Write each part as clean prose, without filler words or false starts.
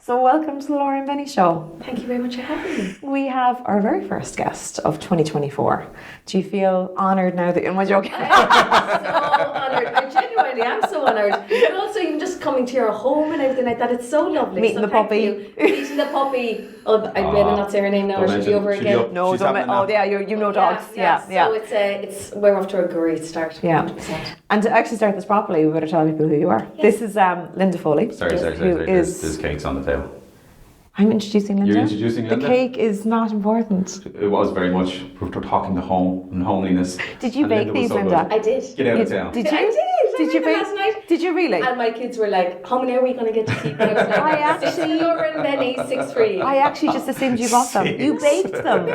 So welcome to the Laura and Benny Show. Thank you very much for having me. We have our very first guest of 2024. Do you feel honoured now that you're my joke? I am so honoured. I genuinely am so honoured. But also even just coming to your home and everything like that, it's so lovely. Meeting the puppy. Meeting the puppy. Oh, I'd better not say her name now, or she'll be over again. No, don't. Yeah, you know dogs. Yeah. So we're off to a great start. Yeah. 100%. And to actually start this properly, we better tell people who you are. Yes. This is Linda Foley. Sorry. There's cakes on the table. I'm introducing Linda. You're introducing Linda? The cake is not important. It was very much. We're talking to home and homeliness. Did you bake these, Linda? I did. Get out of town. Did you? I did. Did you bake last night? Did you really? And my kids were like, "How many are we going to get to keep?" And I was like, 6 for Laura and Benny, 6 for you. I actually just assumed you bought them. You baked them.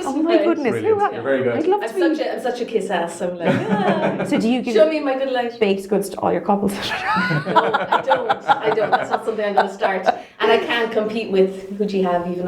Oh my goodness! You're very good. I'd love to be. I'm such a kiss ass. I'm like, So do you give show me my good life? baked goods to all your couples? No, I don't. That's not something I'm going to start. And I can't compete with, who do you have, even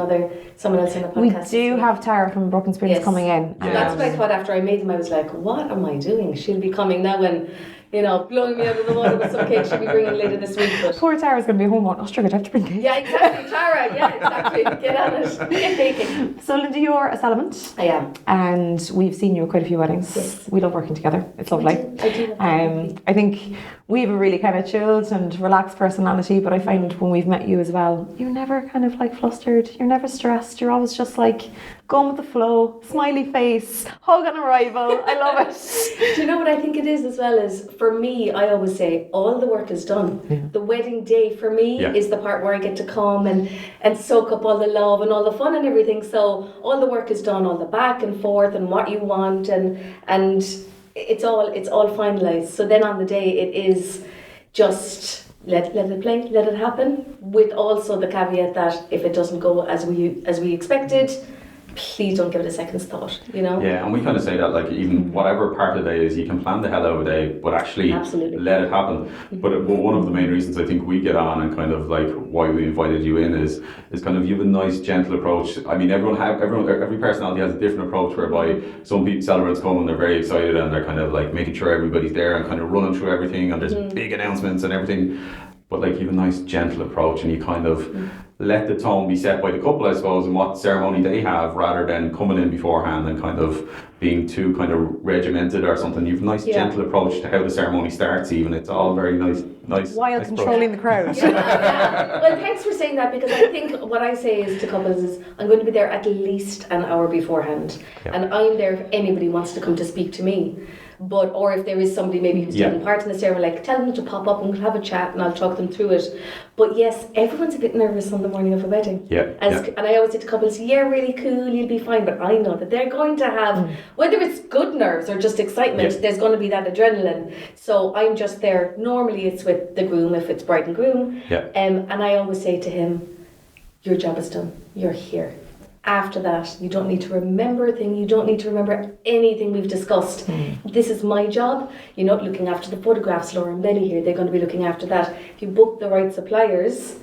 someone else on the We podcast. do have Tara from Broken Spirits coming in. So that's what I thought after I made them. I was like, what am I doing? She'll be coming now and, blowing me out of the water with some cake she'll be bringing later this week. But Poor Tara's going to be home going, oh, sugar, I have to bring cake. yeah, exactly. Tara, yeah, exactly. Get on it. Get baking. So Linda, you're a celebrant. I am. And we've seen you at quite a few weddings. Yes. We love working together. It's lovely. I do. I think we have a really kind of chilled and relaxed personality, but I find when we've met you as well, you're never kind of like flustered, you're never stressed, you're always just like going with the flow, smiley face, hug on arrival. I love it. Do you know what I think it is as well? Is for me, I always say all the work is done. Yeah. The wedding day for me is the part where I get to come and soak up all the love and all the fun and everything. So all the work is done, all the back and forth and what you want and it's all finalized. So then on the day it is just let it play, let it happen, with also the caveat that if it doesn't go as we expected, please don't give it a second's thought, Yeah, and we kind of say that, like, even whatever part of the day is, you can plan the hell out of a day, but actually let it happen. But one of the main reasons I think we get on and kind of like why we invited you in is kind of you have a nice, gentle approach. I mean, every personality has a different approach, whereby some people, celebrants come and they're very excited and they're kind of like making sure everybody's there and kind of running through everything and there's big announcements and everything. But like, you have a nice, gentle approach and you kind of let the tone be set by the couple, I suppose, and what ceremony they have, rather than coming in beforehand and kind of being too kind of regimented or something. You have a nice, gentle approach to how the ceremony starts even. It's all very nice. While controlling the crowd. Yeah. Well, thanks for saying that, because I think what I say is to couples is I'm going to be there at least an hour beforehand. Yeah. And I'm there if anybody wants to come to speak to me. Or if there is somebody maybe who's taking part in the ceremony, like, tell them to pop up and we'll have a chat and I'll talk them through it. But yes, everyone's a bit nervous on the morning of a wedding. And I always say to couples, really cool, you'll be fine. But I know that they're going to have, whether it's good nerves or just excitement, there's going to be that adrenaline. So I'm just there. Normally it's with the groom, if it's bride and groom. And I always say to him, your job is done. You're here. After that, you don't need to remember a thing. You don't need to remember anything we've discussed. This is my job. You're not looking after the photographs, Laura and Benny here. They're going to be looking after that. If you book the right suppliers,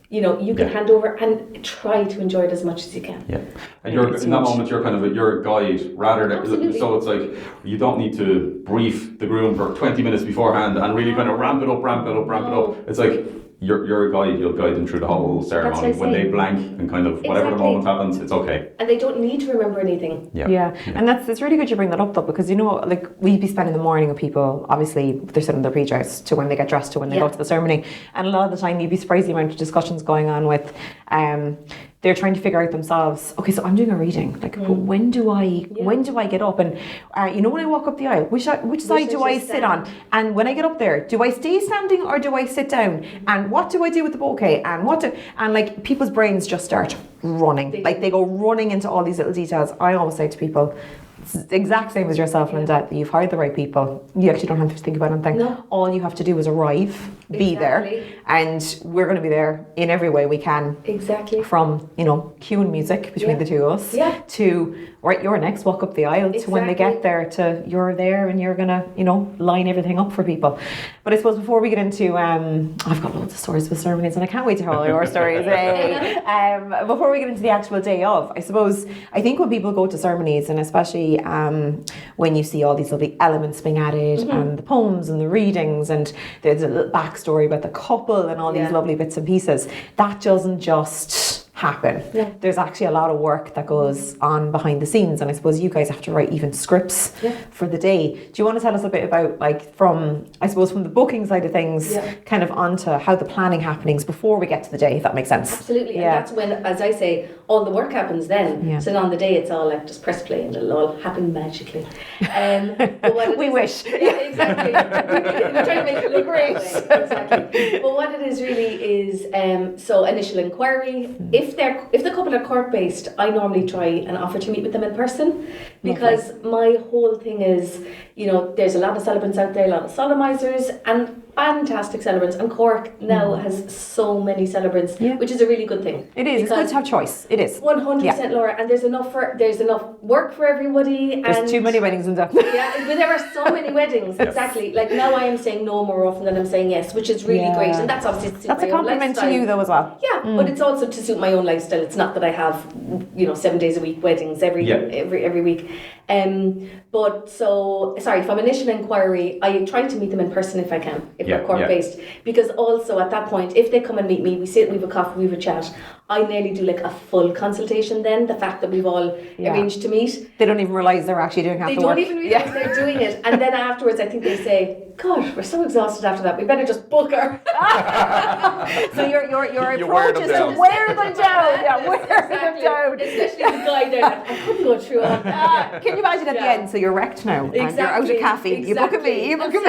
you can hand over and try to enjoy it as much as you can. Yeah, and you're in that moment. You're a guide rather than. Absolutely. So it's like you don't need to brief the groom for 20 minutes beforehand and really kind of ramp it up. It's like. You're a guide, you'll guide them through the whole ceremony. When they blank and kind of whatever the moment happens, it's okay. And they don't need to remember anything. Yeah. And it's really good you bring that up though, because like we'd be spending the morning with people, obviously they're sitting in their pre-dress to when they get dressed to when they go to the ceremony. And a lot of the time you'd be surprised the amount of discussions going on with they're trying to figure out themselves, okay, so I'm doing a reading, like but when do I get up, and when I walk up the aisle, which side do I sit on, and when I get up there, do I stay standing or do I sit down, and what do I do with the bouquet, and like people's brains just start running, like they go running into all these little details. I always say to people, it's the exact same as yourself, Linda. You've hired the right people. You actually don't have to think about anything. No. All you have to do is arrive, be there, and we're going to be there in every way we can. Exactly. From cueing music between the two of us to right, you're next, walk up the aisle, to when they get there, to you're there and you're gonna line everything up for people. But I suppose before we get into I've got loads of stories with ceremonies and I can't wait to hear all your stories. Before we get into the actual day of, I think when people go to ceremonies, and especially especially when you see all these lovely elements being added and the poems and the readings, and there's a little backstory about the couple and all these lovely bits and pieces. That doesn't just happen. There's actually a lot of work that goes on behind the scenes, and I suppose you guys have to write even scripts for the day. Do you want to tell us a bit about, like, from the booking side of things, kind of onto how the planning happenings before we get to the day, if that makes sense? Absolutely. And that's when, as I say, all the work happens then. So on the day it's all like just press play and it'll all happen magically. We wish. Yeah, exactly. We're trying to make it look great. Exactly. But what it is really is so initial inquiry. If the couple are court based, I normally try and offer to meet with them in person, because my whole thing is, there's a lot of celebrants out there, a lot of solemnisers, and fantastic celebrants, and Cork now has so many celebrants, which is a really good thing. It is. It's good to have choice. It is 100%, Laura, and there's enough work for everybody. There's too many weddings in Dublin. But there are so many weddings. Exactly. Like now, I am saying no more often than I'm saying yes, which is really great, and that's obviously to suit that's my a compliment own to you though as well. Yeah, but it's also to suit my own lifestyle. It's not that I have 7 days a week weddings every week. But so sorry, from initial inquiry, I try to meet them in person if I can, if they're Cork based, because also at that point, if they come and meet me, we sit, we have a coffee, we have a chat. I nearly do like a full consultation then, the fact that we've all arranged to meet. They don't even realise they're actually doing half the work. They don't even realise they're doing it. And then afterwards, I think they say, God, we're so exhausted after that, we better just book her. So your approach is to wear them down. Yeah, wear them down. Especially the guy there, like, I couldn't go through all that. Can you imagine at the end, so you're wrecked now, and you're out of caffeine, you book me, booking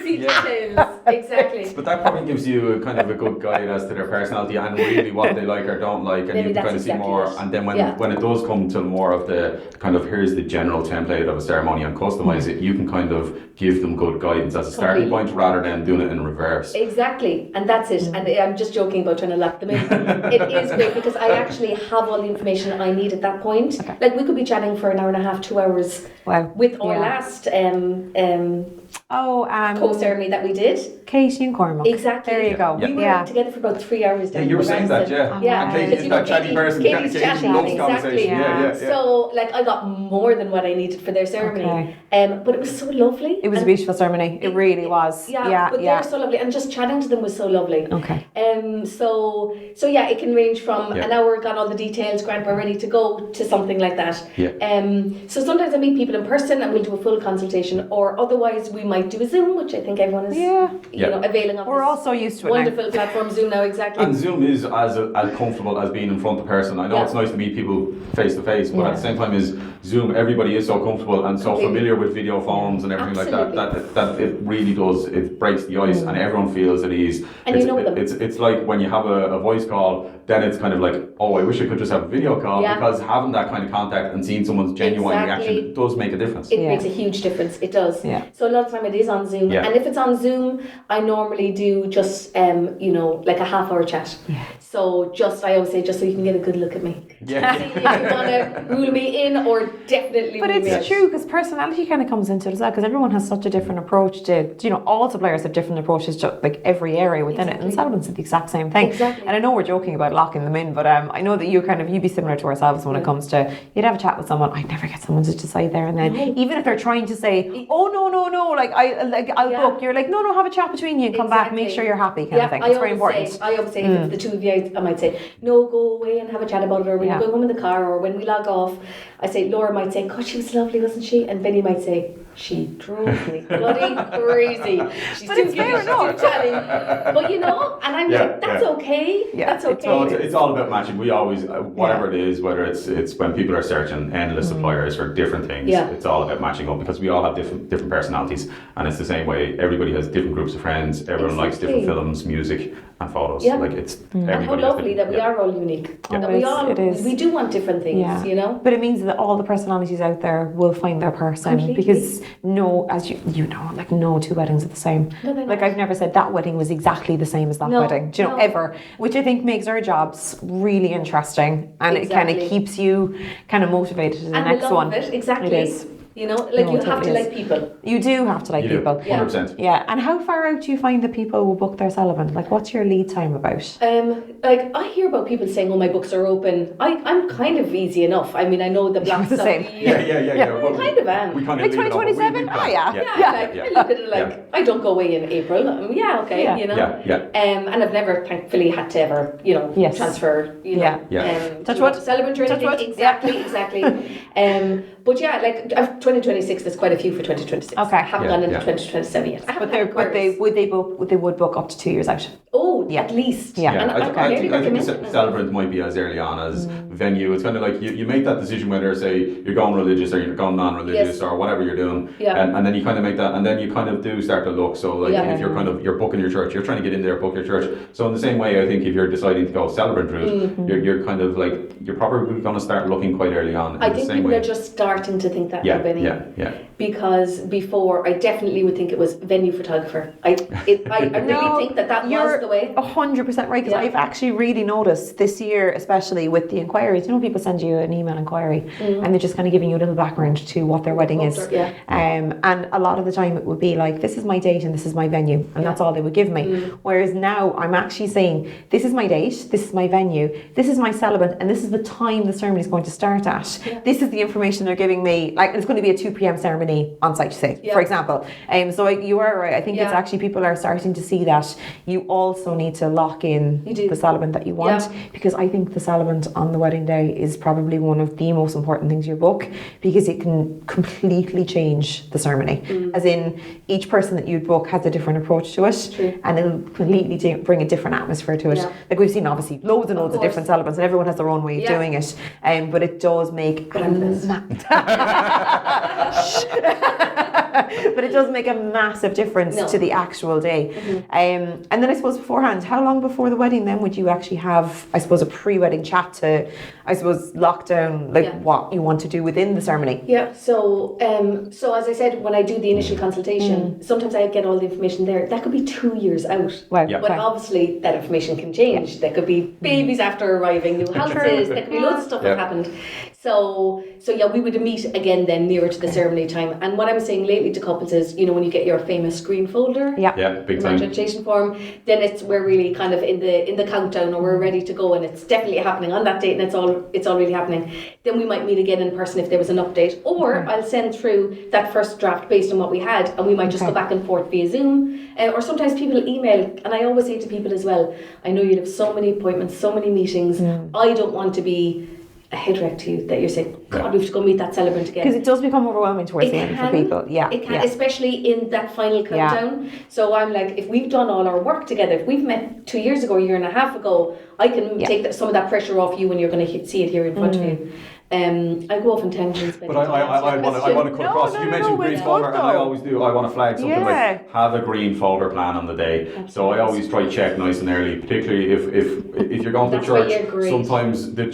seat details. Exactly. But that probably gives you a kind of a good guide as to their personality and really what they like or don't like, and you can kind of see more. And then when it does come to more of the kind of, here's the general template of a ceremony and customize it, you can kind of give them good guidance as a starting point rather than doing it in reverse. Exactly, and that's it. And I'm just joking about trying to lock them in. It is great because I actually have all the information I need at that point. Like we could be chatting for an hour and a half, 2 hours with our last co-ceremony that we did. Katie and Cormac. Exactly. There you go. We were together for about 3 hours. You were saying that, And Katie's that chatty person. Katie's chatting, loves conversation. Yeah. So, like, I got more than what I needed for their ceremony. But it was so lovely. It was a beautiful ceremony. It really was. But they're so lovely, and just chatting to them was so lovely. Okay. So it can range from an hour, got all the details, grant, we're ready to go, to something like that. So sometimes I meet people in person and we'll do a full consultation, or otherwise we might do a Zoom, which I think everyone is availing of. We're all so used to it wonderful now. platform, Zoom now, exactly. And Zoom is as comfortable as being in front of person. I know it's nice to meet people face to face, but at the same time is Zoom, everybody is so comfortable and so familiar with video phones and everything like that it really does, it breaks the ice and everyone feels at ease. And it's like when you have a voice call, then it's kind of like, oh, I wish I could just have a video call, because having that kind of contact and seeing someone's genuine reaction does make a difference. It makes a huge difference, it does. So a lot of time it is on Zoom, and if it's on Zoom, I normally do just like a half-hour chat. So I always say, just so you can get a good look at me. See if you want to rule me in or definitely. But it's true, because personality kind of comes into it as well, because everyone has such a different approach to, all suppliers have different approaches to like every area within it, and Celebrant's the exact same thing. Exactly. And I know we're joking about locking them in, but I know that you'd be similar to ourselves when it comes to, you'd have a chat with someone, I'd never get someone to decide there and then, even if they're trying to say, oh no, like I'll book, you're like, no, have a chat between you and come back, make sure you're happy kind of thing. It's very important. I always say, if the two of you, I might say, no, go away and have a chat about it, or when you're going home in the car, or when we log off, I say, Laura might say, God, she was lovely, wasn't she? And Benny might say, she drove me bloody crazy. She's but too it's fair enough. But and I'm like, that's okay. That's okay. It's all about matching. We always, whatever it is, whether it's when people are searching endless suppliers for different things, it's all about matching up, because we all have different personalities, and it's the same way. Everybody has different groups of friends. Everyone likes different films, music, and photos. Like it's and how lovely that we are all unique. That we do want different things, But it means that all the personalities out there will find their person, because no two weddings are the same. No, like I've never said that wedding was exactly the same as that wedding. Do you know, ever? Which I think makes our jobs really interesting, and it kind of keeps you kind of motivated to the next one. Exactly. It is. You know, like No, you it have to totally like people. You do have to like You do, people. 100%. Yeah. And how far out do you find that people will book their celebrant? Like, what's your lead time about? Like I hear about people saying, "Oh, my books are open." I'm kind of easy enough. I mean, I know the blocks. the same. Yeah. Well, kind of am. We kind Like of leave it open. 2027? Oh, yeah. I look at it like I don't go away in April. Okay, you know. And I've never, thankfully, had to ever, transfer, Touch to wood. Celebrant or Touch anything. wood. Exactly. But yeah, like I've 2026. There's quite a few for 2026. Okay. I haven't gone into 2027 yet. But they would book up to 2 years out. Oh, at least. Yeah. And I think the Celebrant might be as early on as venue. It's kind of like you make that decision whether, say, you're going religious or you're going non-religious or whatever you're doing, and then you kind of make that, and then you kind of do start to look. So like if you're booking your church, you're trying to get in there, book your church. So in the same way, I think if you're deciding to go Celebrant route, you're kind of like you're probably going to start looking quite early on. I think people are just starting to think that now, Benny. Yeah. Because before, I definitely would think it was venue photographer. I really think that was the way. 100% right, because I've actually really noticed this year, especially with the inquiries, people send you an email inquiry and they're just kind of giving you a little background to what their wedding is. And a lot of the time it would be like, this is my date and this is my venue, and that's all they would give me. Whereas now I'm actually saying, this is my date, this is my venue, this is my celebrant, and this is the time the ceremony is going to start at. This is the information they're giving me. Like, it's going to be a 2 p.m. ceremony on site, say, for example. So you are right. I think it's actually people are starting to see that you also need to lock in the celebrant that you want, because I think the celebrant on the wedding day is probably one of the most important things you book, because it can completely change the ceremony. As in, each person that you'd book has a different approach to it, and it'll completely bring a different atmosphere to it. Like we've seen obviously loads and loads of different celebrants, and everyone has their own way of doing it. But it does make but it does make a massive difference to the actual day. And then I suppose beforehand, how long before the wedding then would you actually have, I suppose, a pre-wedding chat to, I suppose, lock down what you want to do within the ceremony? So as I said, when I do the initial consultation, sometimes I get all the information there. That could be 2 years out. Wow. But obviously that information can change. There could be babies after arriving, new houses, there could be loads of stuff that happened. So we would meet again then nearer to the ceremony time. And what I'm saying lately to couples is, when you get your famous screen folder, big time, registration form, then we're really kind of in the countdown, or we're ready to go, and it's definitely happening on that date, and it's all really happening. Then we might meet again in person if there was an update, or I'll send through that first draft based on what we had, and we might just go back and forth via Zoom, or sometimes people email. And I always say to people as well, I know you have so many appointments, so many meetings. I don't want to be a head wreck to you that you're saying, God, we have to go meet that celebrant again. Because it does become overwhelming towards the end for people. It can, especially in that final countdown. So I'm like, if we've done all our work together, if we've met 2 years ago, a year and a half ago, I can take some of that pressure off you when you're going to see it here in front of you. I go off on tangents. But I want to cut across. You mentioned green folder, and I always do. I want to flag something like have a green folder plan on the day. Absolutely. So I always try to check nice and early, particularly if you're going to church. Sometimes the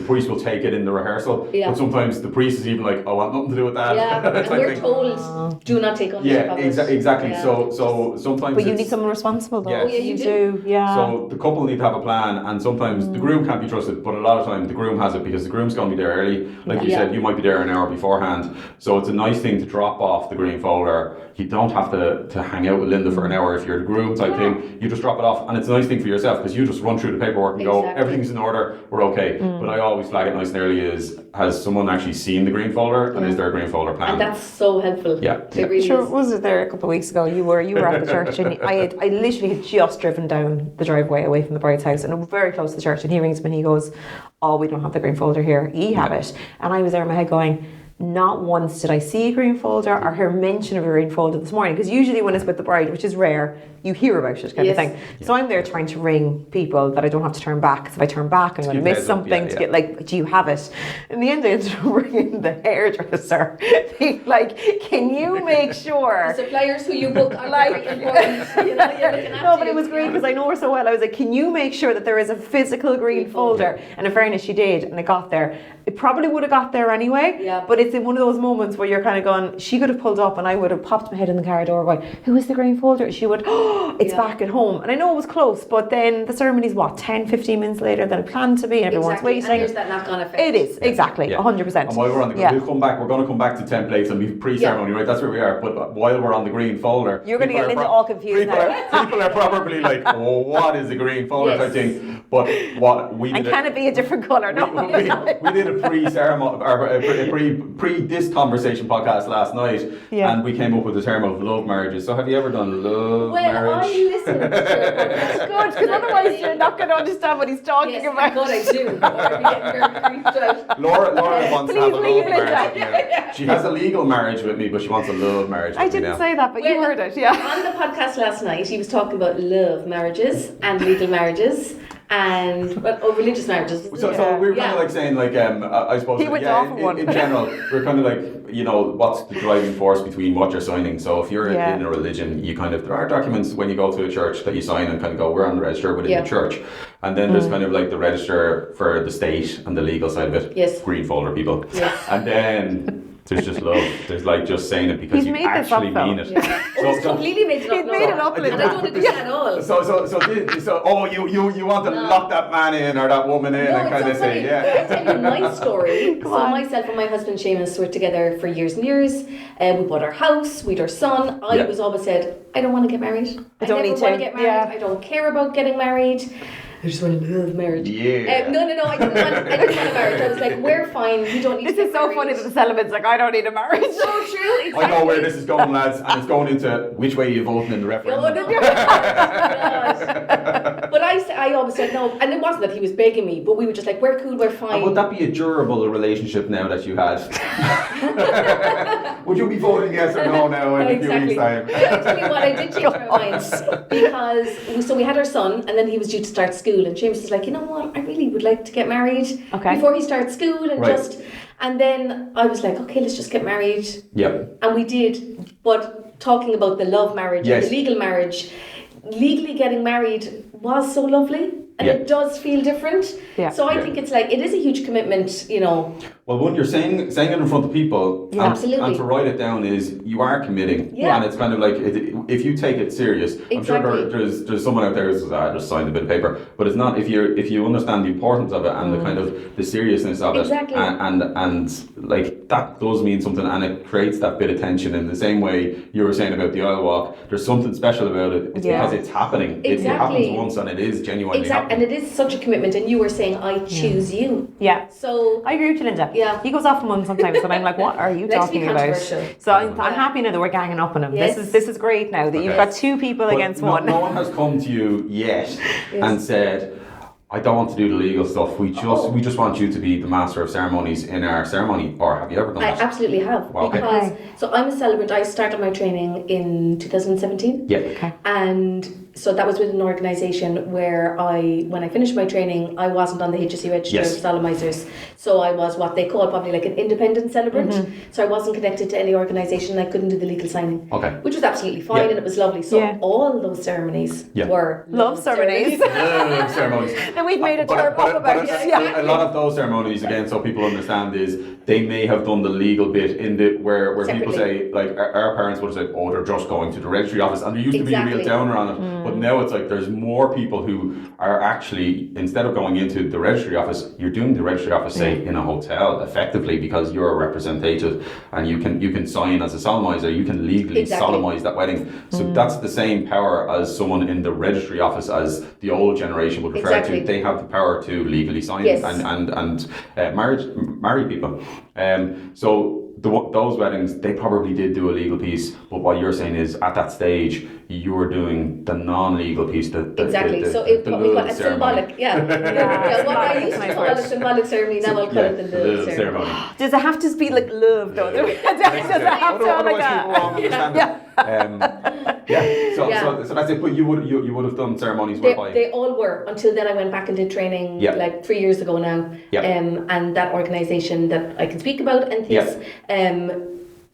priest will take it in the rehearsal, but sometimes the priest is even like, I want nothing to do with that. And we're told, do not take ownership of it. Exactly. So sometimes. But you need someone responsible, though. Yes. You do. So the couple need to have a plan, and sometimes the groom can't be trusted, but a lot of time the groom has it, because the groom's going to be there early. Like you said, you might be there an hour beforehand. So it's a nice thing to drop off the green folder. You don't have to hang out with Linda for an hour if you're the groom type thing. You just drop it off, and it's a nice thing for yourself, because you just run through the paperwork and go, everything's in order, we're okay. But I always flag it nice and early has someone actually seen the green folder, and is there a green folder plan? And that's so helpful. It really is. Was it there a couple of weeks ago? You were at the church, and I literally had just driven down the driveway away from the bride's house, and I'm very close to the church, and he rings me and he goes, oh, we don't have the green folder here, you have it. And I was there in my head going, not once did I see a green folder or hear mention of a green folder this morning, because usually when it's with the bride, which is rare, you hear about it kind of thing. So I'm there trying to ring people that I don't have to turn back, because if I turn back I'm going to miss something to get like, do you have it? In the end I ended up ringing the hairdresser being like, can you make sure the suppliers who you book are like important, you're looking after. No, but it was great because I know her so well. I was like, can you make sure that there is a physical green folder? And in fairness, she did, and I got there. it probably would have got there anyway. Yeah. But it's in one of those moments where you're kind of going, she could have pulled up and I would have popped my head in the car door going, who is the green folder? She would, oh, it's back at home. And I know it was close, but then the ceremony's 10, 15 minutes later than it planned to be, and everyone's waiting. And there's that knock-on effect. It is, exactly, 100%. And while we're on the green, we're going to come back to templates and pre-ceremony, right? That's where we are. But while we're on the green folder, you're going to get Linda all confused now. People are probably like, oh, what is the green folder type thing? But what we did, and can it be a different colour? No, we did a pre-ceremony, or this conversation podcast last night, and we came up with the term of love marriages. So have you ever done love marriage? Well, I listened to it. Good, because otherwise you're not going to understand what he's talking about. God, I do. I'm getting very creeped out. Laura wants to have a love marriage. Yeah. She has a legal marriage with me, but she wants a love marriage with me. I didn't say that, but you heard it, On the podcast last night, he was talking about love marriages and legal marriages. And religious marriages. So we were kind of like saying, like, I suppose, in general, we're kind of like, you know, what's the driving force between what you're signing? So if you're in a religion, you kind of, there are documents when you go to a church that you sign and kind of go, we're on the register within the church. And then there's kind of like the register for the state and the legal side of it. Yes. Green folder people. Yes. And then there's just love. There's like just saying it because you actually mean it. Yeah. He's completely made it up. He's made it up, and I don't understand at all. So you want to lock that man in or that woman in and kind of say, I'll tell you my story. So myself and my husband Seamus were together for years and years. We bought our house, we had our son. I was always said, I don't want to get married. I don't want to get married. I don't care about getting married. I just want to love marriage. Yeah. No, I didn't want a marriage. I was like, we're fine. We don't need to get married. This is so funny that the celibate's like, I don't need a marriage. It's so true. Exactly. I know where this is going, lads, and it's going into which way you're voting in the referendum. But I always said no, and it wasn't that he was begging me, but we were just like, we're cool, we're fine. And would that be a durable relationship now that you had? Would you be voting yes or no now in a few weeks' time? I'll tell you what, I did change my mind because we had our son, and then he was due to start school, and James was like, you know what, I really would like to get married before he starts school, and and then I was like, okay, let's just get married. Yep. And we did, but talking about the love marriage and the legal marriage, legally getting married was so lovely. And it does feel different. Yeah. So I think it's like, it is a huge commitment, you know. Well, when you're saying it in front of people, and to write it down is, you are committing. Yeah. And it's kind of like, if you take it serious, I'm sure there's someone out there who's just signed a bit of paper, but it's not, if you understand the importance of it and the kind of the seriousness of it, and like, that does mean something, and it creates that bit of tension in the same way you were saying about the aisle walk. There's something special about it. It's because it's happening. It happens once and it is genuinely happening. And it is such a commitment, and you were saying, I choose you. Yeah. So I agree with you, Linda. Yeah. He goes off on one sometimes, and I'm like, what are you talking about? So I'm happy now that we're ganging up on him. Yes. This is great now that you've got two people against one. No one has come to you yet and said, I don't want to do the legal stuff. We just want you to be the master of ceremonies in our ceremony. Or have you ever done that? I absolutely have. Wow, because so I'm a celebrant. I started my training in 2017. Yeah. Okay. And so that was with an organisation where when I finished my training, I wasn't on the HSE Registered Solemnisers. So I was what they call probably like an independent celebrant. Mm-hmm. So I wasn't connected to any organisation. I couldn't do the legal signing. Okay. Which was absolutely fine and it was lovely. So all those ceremonies were love ceremonies. Love ceremonies. And we've made a term up about it. A lot of those ceremonies, again, so people understand, is they may have done the legal bit in the where people say, like, our parents would have said, oh, they're just going to the registry office, and there used to be a real downer on it. But now it's like there's more people who are actually, instead of going into the registry office, you're doing the registry office, say, in a hotel, effectively, because you're a representative, and you can sign as a solemniser, you can legally solemnize that wedding. So that's the same power as someone in the registry office as the old generation would refer to. They have the power to legally sign and marry people. So those weddings, they probably did do a legal piece, but what you're saying is, at that stage, you were doing the non-legal piece. So it what we call a symbolic, what I used to call a symbolic ceremony, now I'll call it the love ceremony. Does it have to be like love, though? Does it have to like that? So that's it. But you would have done ceremonies whereby they all were, until then I went back and did training like 3 years ago now. And that organisation that I can speak about, Entheos,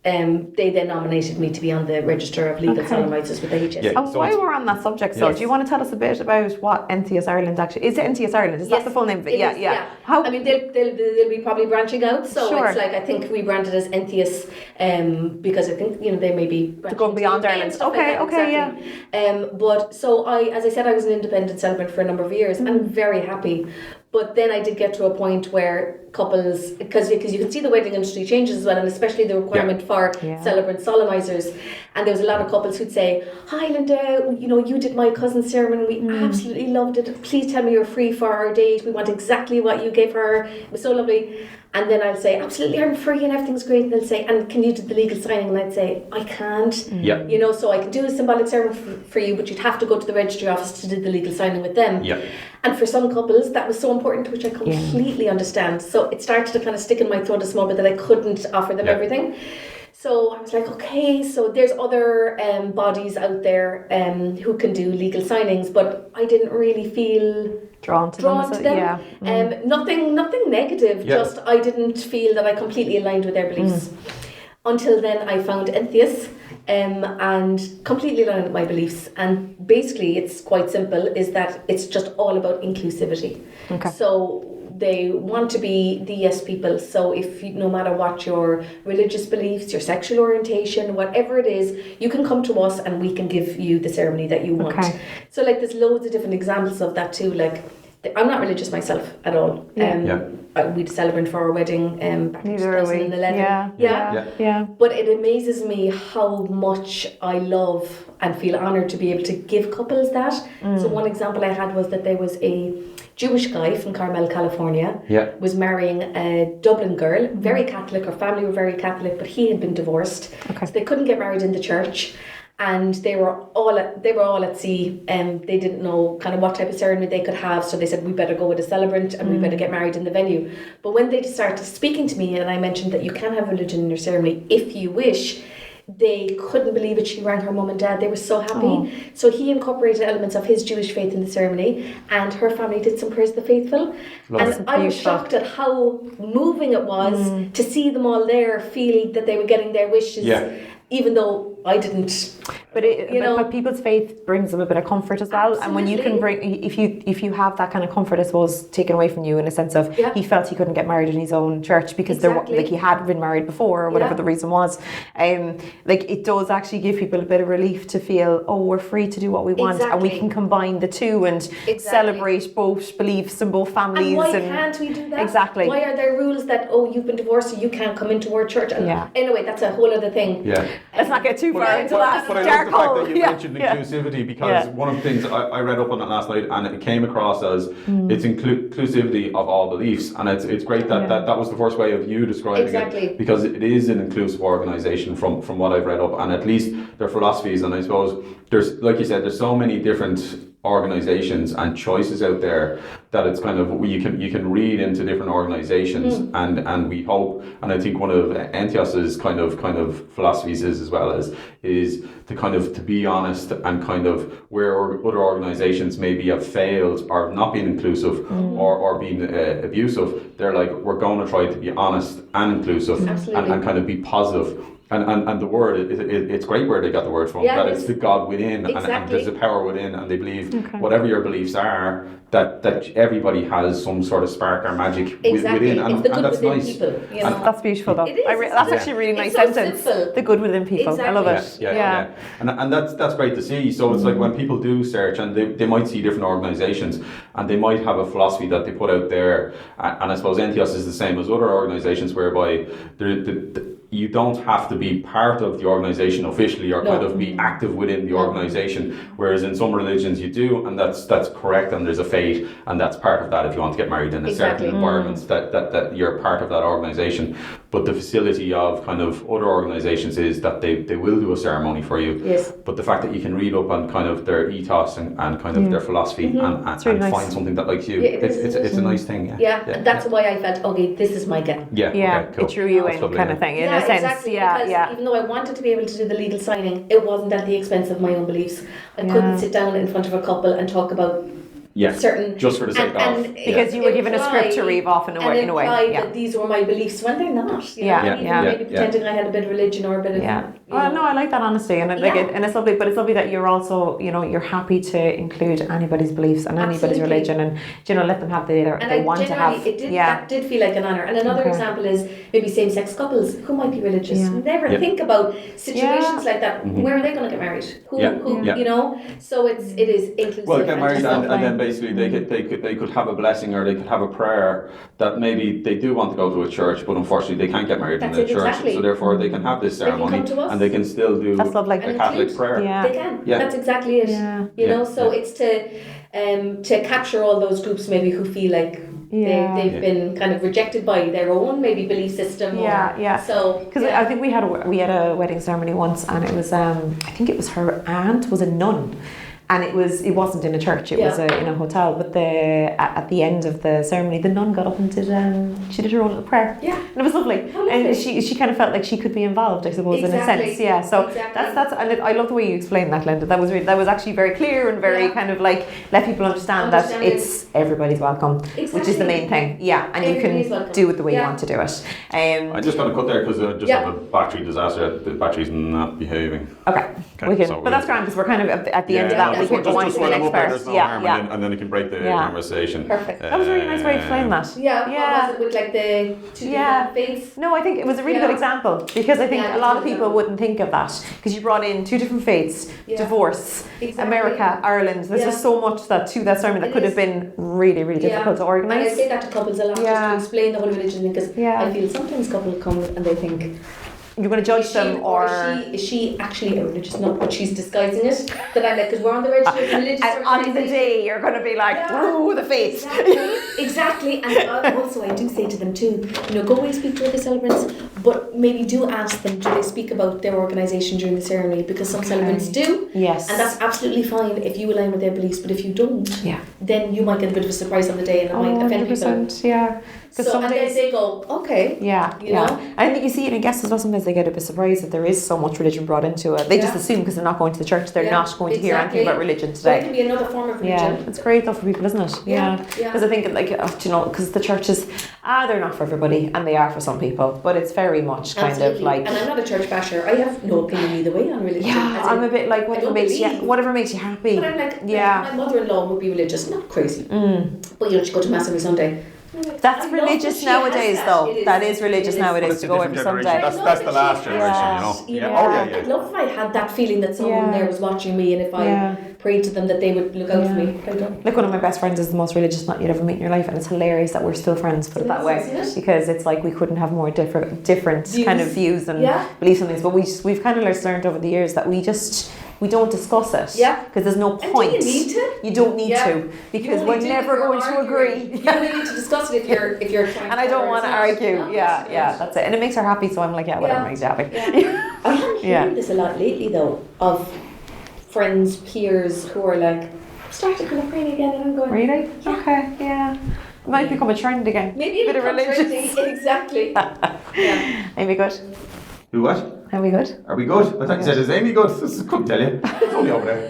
they then nominated me to be on the Register of Legal Solemnisers with the HS. And while we're on that subject, so do you want to tell us a bit about what Entheos Ireland actually is? It Entheos Ireland? Is that the full name of it? Yeah. How? I mean, they'll be probably branching out. So it's like, I think we branded as Entheos because I think they may be going beyond Ireland. But so as I said, I was an independent celebrant for a number of years, and I'm very happy. But then I did get to a point where couples, because you can see the wedding industry changes as well, and especially the requirement for Celebrant Solemnisers. And there was a lot of couples who'd say, "Hi Linda, you did my cousin's ceremony, we absolutely loved it. Please tell me you're free for our date. We want exactly what you gave her. It was so lovely." And then I'll say, "Absolutely, I'm free and everything's great." And they'll say, "And can you do the legal signing?" And I'd say, "I can't. So I can do a symbolic ceremony for you, but you'd have to go to the registry office to do the legal signing with them." And for some couples, that was so important, which I completely understand. So it started to kind of stick in my throat a small bit that I couldn't offer them everything. So I was like, okay, so there's other bodies out there who can do legal signings, but I didn't really feel drawn to them. Nothing negative, just I didn't feel that I completely aligned with their beliefs. Until then I found Entheos and completely aligned with my beliefs. And basically it's quite simple, is that it's just all about inclusivity. So they want to be the yes people. So if no matter what your religious beliefs, your sexual orientation, whatever it is, you can come to us and we can give you the ceremony that you want. So like there's loads of different examples of that too. Like I'm not religious myself at all. We celebrate for our wedding back in 2011. But it amazes me how much I love and feel honoured to be able to give couples that. So one example I had was that there was a Jewish guy from Carmel, California, was marrying a Dublin girl, very Catholic, her family were very Catholic, but he had been divorced. So they couldn't get married in the church. And they were all at sea, and they didn't know kind of what type of ceremony they could have. So they said, we better go with a celebrant and we better get married in the venue. But when they started speaking to me and I mentioned that you can have religion in your ceremony if you wish, they couldn't believe it. She rang her mum and dad. They were so happy. So he incorporated elements of his Jewish faith in the ceremony, and her family did some prayers of the faithful. And I was shocked at how moving it was to see them all there, feel that they were getting their wishes, even though I didn't. But people's faith brings them a bit of comfort as well. And when you can bring, if you have that kind of comfort, I suppose, taken away from you in a sense of he felt he couldn't get married in his own church because he had been married before or whatever the reason was. It does actually give people a bit of relief to feel, oh, we're free to do what we want and we can combine the two and celebrate both beliefs and both families. And why can't we do that? Exactly. Why are there rules that, oh, you've been divorced so you can't come into our church? And anyway, that's a whole other thing. Let's not get too far into that. But I love the fact that you mentioned inclusivity, because one of the things I read up on it last night and it came across as it's inclusivity of all beliefs, and it's great that was the first way of you describing it, because it is an inclusive organisation from what I've read up, and at least their philosophies. And I suppose there's, like you said, there's so many different organizations and choices out there that it's kind of, you can read into different organizations and we hope, and I think one of Entheos's kind of philosophies is as well is to kind of to be honest, and kind of where other organizations maybe have failed or not been inclusive or been abusive, they're like, we're going to try to be honest and inclusive and kind of be positive. And the word, it's great where they got the word from, that it's the God within, and there's a power within, and they believe whatever your beliefs are, that everybody has some sort of spark or magic within, and that's nice. People, that's beautiful though. That's actually a really nice sentence. The good within people. I love it. And that's great to see. So it's like when people do search, and they might see different organisations, and they might have a philosophy that they put out there, and I suppose Entheos is the same as other organisations, whereby you don't have to be part of the organisation officially or kind of be active within the organisation, whereas in some religions you do, and that's correct, and there's a faith, and that's part of that if you want to get married in a certain environment, that you're part of that organisation. But the facility of kind of other organisations is that they will do a ceremony for you. But the fact that you can read up on kind of their ethos and kind of their philosophy and find something that likes you, it's a nice thing. That's why I felt, okay, this is my game. It drew you in kind of thing, in a sense. Exactly, because even though I wanted to be able to do the legal signing, it wasn't at the expense of my own beliefs. I couldn't sit down in front of a couple and talk about certain just for the sake of because you were given a script to read off in a way. That these were my beliefs when they're not. Maybe pretending I had a bit of religion or a bit of No, I like that honesty, and and it's lovely. But it's lovely that you're also you're happy to include anybody's beliefs and anybody's religion, and let them have the they want to have. That did feel like an honour. And another example is maybe same-sex couples who might be religious. Never think about situations like that. Where are they going to get married? Who So it is inclusive. Well, get married and then basically they could have a blessing or they could have a prayer that maybe they do want to go to a church, but unfortunately they can't get married in a church. So therefore they can have this ceremony and they can still do a Catholic prayer. They can. That's exactly it. So it's to capture all those groups maybe who feel like they've been kind of rejected by their own maybe belief system. So because I think we had a wedding ceremony once, and it was I think it was her aunt was a nun. And it wasn't in a church, it was in a hotel, but at the end of the ceremony the nun got up and did she did her own little prayer. And it was lovely. And she kind of felt like she could be involved, I suppose, in a sense. So that's and I love the way you explained that, Linda. That was actually very clear and very kind of like let people understand that it's everybody's welcome, which is the main thing. And you can do it the way you want to do it. I just got to cut there because I just have a battery disaster. The battery's not behaving. Okay. But that's grand because we're kind of at the end of that. We can go on to the next part. And then you can break the conversation. Perfect. That was a really nice way to explain that. What was it with like the two different faiths? No, I think it was a really good example because I think a lot of people wouldn't think of that because you brought in two different faiths, divorce, America, Ireland. There's just so much to that sermon that could have been really, really difficult to organise. And I say that to couples a lot just to explain the whole religion thing because I feel sometimes couples come and they think you're going to judge them, or is she actually a religious nun, but she's disguising it? That I'm like, because we're on the register of religious. And on the day, you're going to be like, "Ooh, the face." Exactly. And also, I do say to them too, go away, speak to other celebrants, but maybe do ask them, do they speak about their organisation during the ceremony? Because some celebrants do. Yes. And that's absolutely fine if you align with their beliefs, but if you don't, then you might get a bit of a surprise on the day, and it might offend people. Yeah. So and then they go, okay. You know? I think you see it in guests as well. Sometimes they get a bit surprised that there is so much religion brought into it. They just assume because they're not going to the church, they're not going to hear anything about religion today. So it can be another form of religion. Yeah, it's great though for people, isn't it? Because I think because the churches, they're not for everybody, and they are for some people, but it's very much kind of like. And I'm not a church basher. I have no opinion either way on religion. Yeah, I'm a bit like whatever makes you happy. But I'm like my mother-in-law would be religious, not crazy. But she go to mass every Sunday. That's religious nowadays, though. That is religious nowadays to go every Sunday. That's the last generation, I'd love if I had that feeling that someone there was watching me, and if I prayed to them that they would look out for me. Like one of my best friends is the most religious nut you'd ever meet in your life, and it's hilarious that we're still friends, put it that way, because it's like we couldn't have more different kind of views and beliefs on things. But we've kind of learned over the years that we don't discuss it. Because there's no point. And do you need to? You don't need to, because we're never going to agree. You only need to discuss it if you're trying. And I don't want to argue. That's it. And it makes her happy, so I'm like, whatever makes you happy. I haven't heard this a lot lately though, of friends, peers who are like, started kind of praying again, and I'm going, really? Okay, It might become a trend again. Maybe a bit of religion. Exactly. Amy, good? Who what? Are we good? Are we good? I thought you said, is Amy good? I couldn't tell you. It's only over there.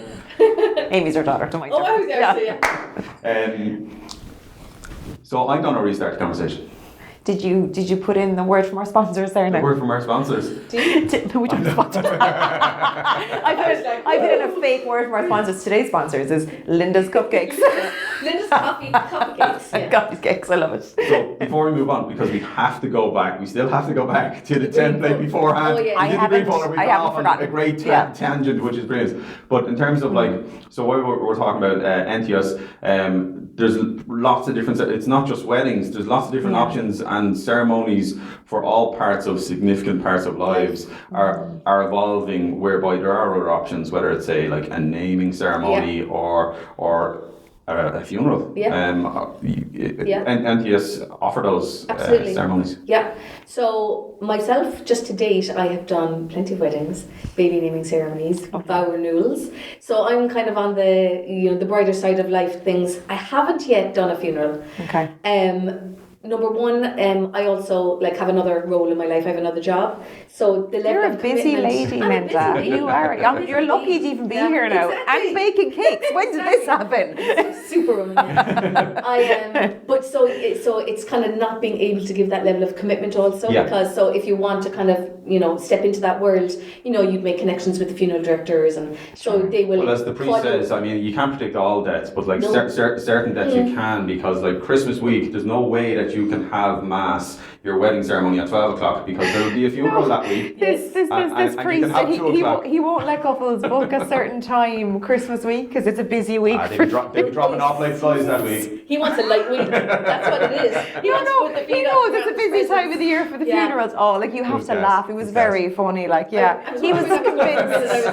Amy's her daughter, don't mind her. I was there, so I'm going to restart the conversation. Did you put in the word from our sponsors there now? The word from our sponsors? No, we don't have sponsors. I put in a fake word from our sponsors. Today's sponsors is Linda's Cupcakes. Linda's cupcakes. Cupcakes, I love it. So before we move on, because we still have to go back to the template beforehand. I haven't forgotten. A great tangent, which is brilliant. But in terms of so what we're talking about Entheos, there's lots of different, it's not just weddings, there's lots of different options and ceremonies for all significant parts of lives are evolving, whereby there are other options, whether it's a naming ceremony or a funeral. And Entheos offer those ceremonies. So myself, just to date, I have done plenty of weddings, baby naming ceremonies, vow renewals. So I'm kind of on the the brighter side of life things. I haven't yet done a funeral. number one, I also like have another role in my life. I have another job, so the level You're a of busy commitment- lady, I'm a busy Linda. lady. You are. I'm a busy You're lucky lady. to even be Yeah, here now exactly. and baking cakes. When did this happen? Superwoman. But so it's kind of not being able to give that level of commitment also, because so if you want to kind of step into that world, you'd make connections with the funeral directors, and so they will. Well, as the priest says, I mean, you can't predict all deaths, but like certain deaths you can, because like Christmas week, there's no way that you can have mass, your wedding ceremony at 12 o'clock, because there will be a funeral that week. This priest, he won't let couples book a certain time Christmas week because it's a busy week. They'll be dropping off like flies that week. He wants a light week. That's what it is. He knows it's a busy time of the year for the funerals. Oh, like you have to laugh. It was very funny. Like, he was convinced.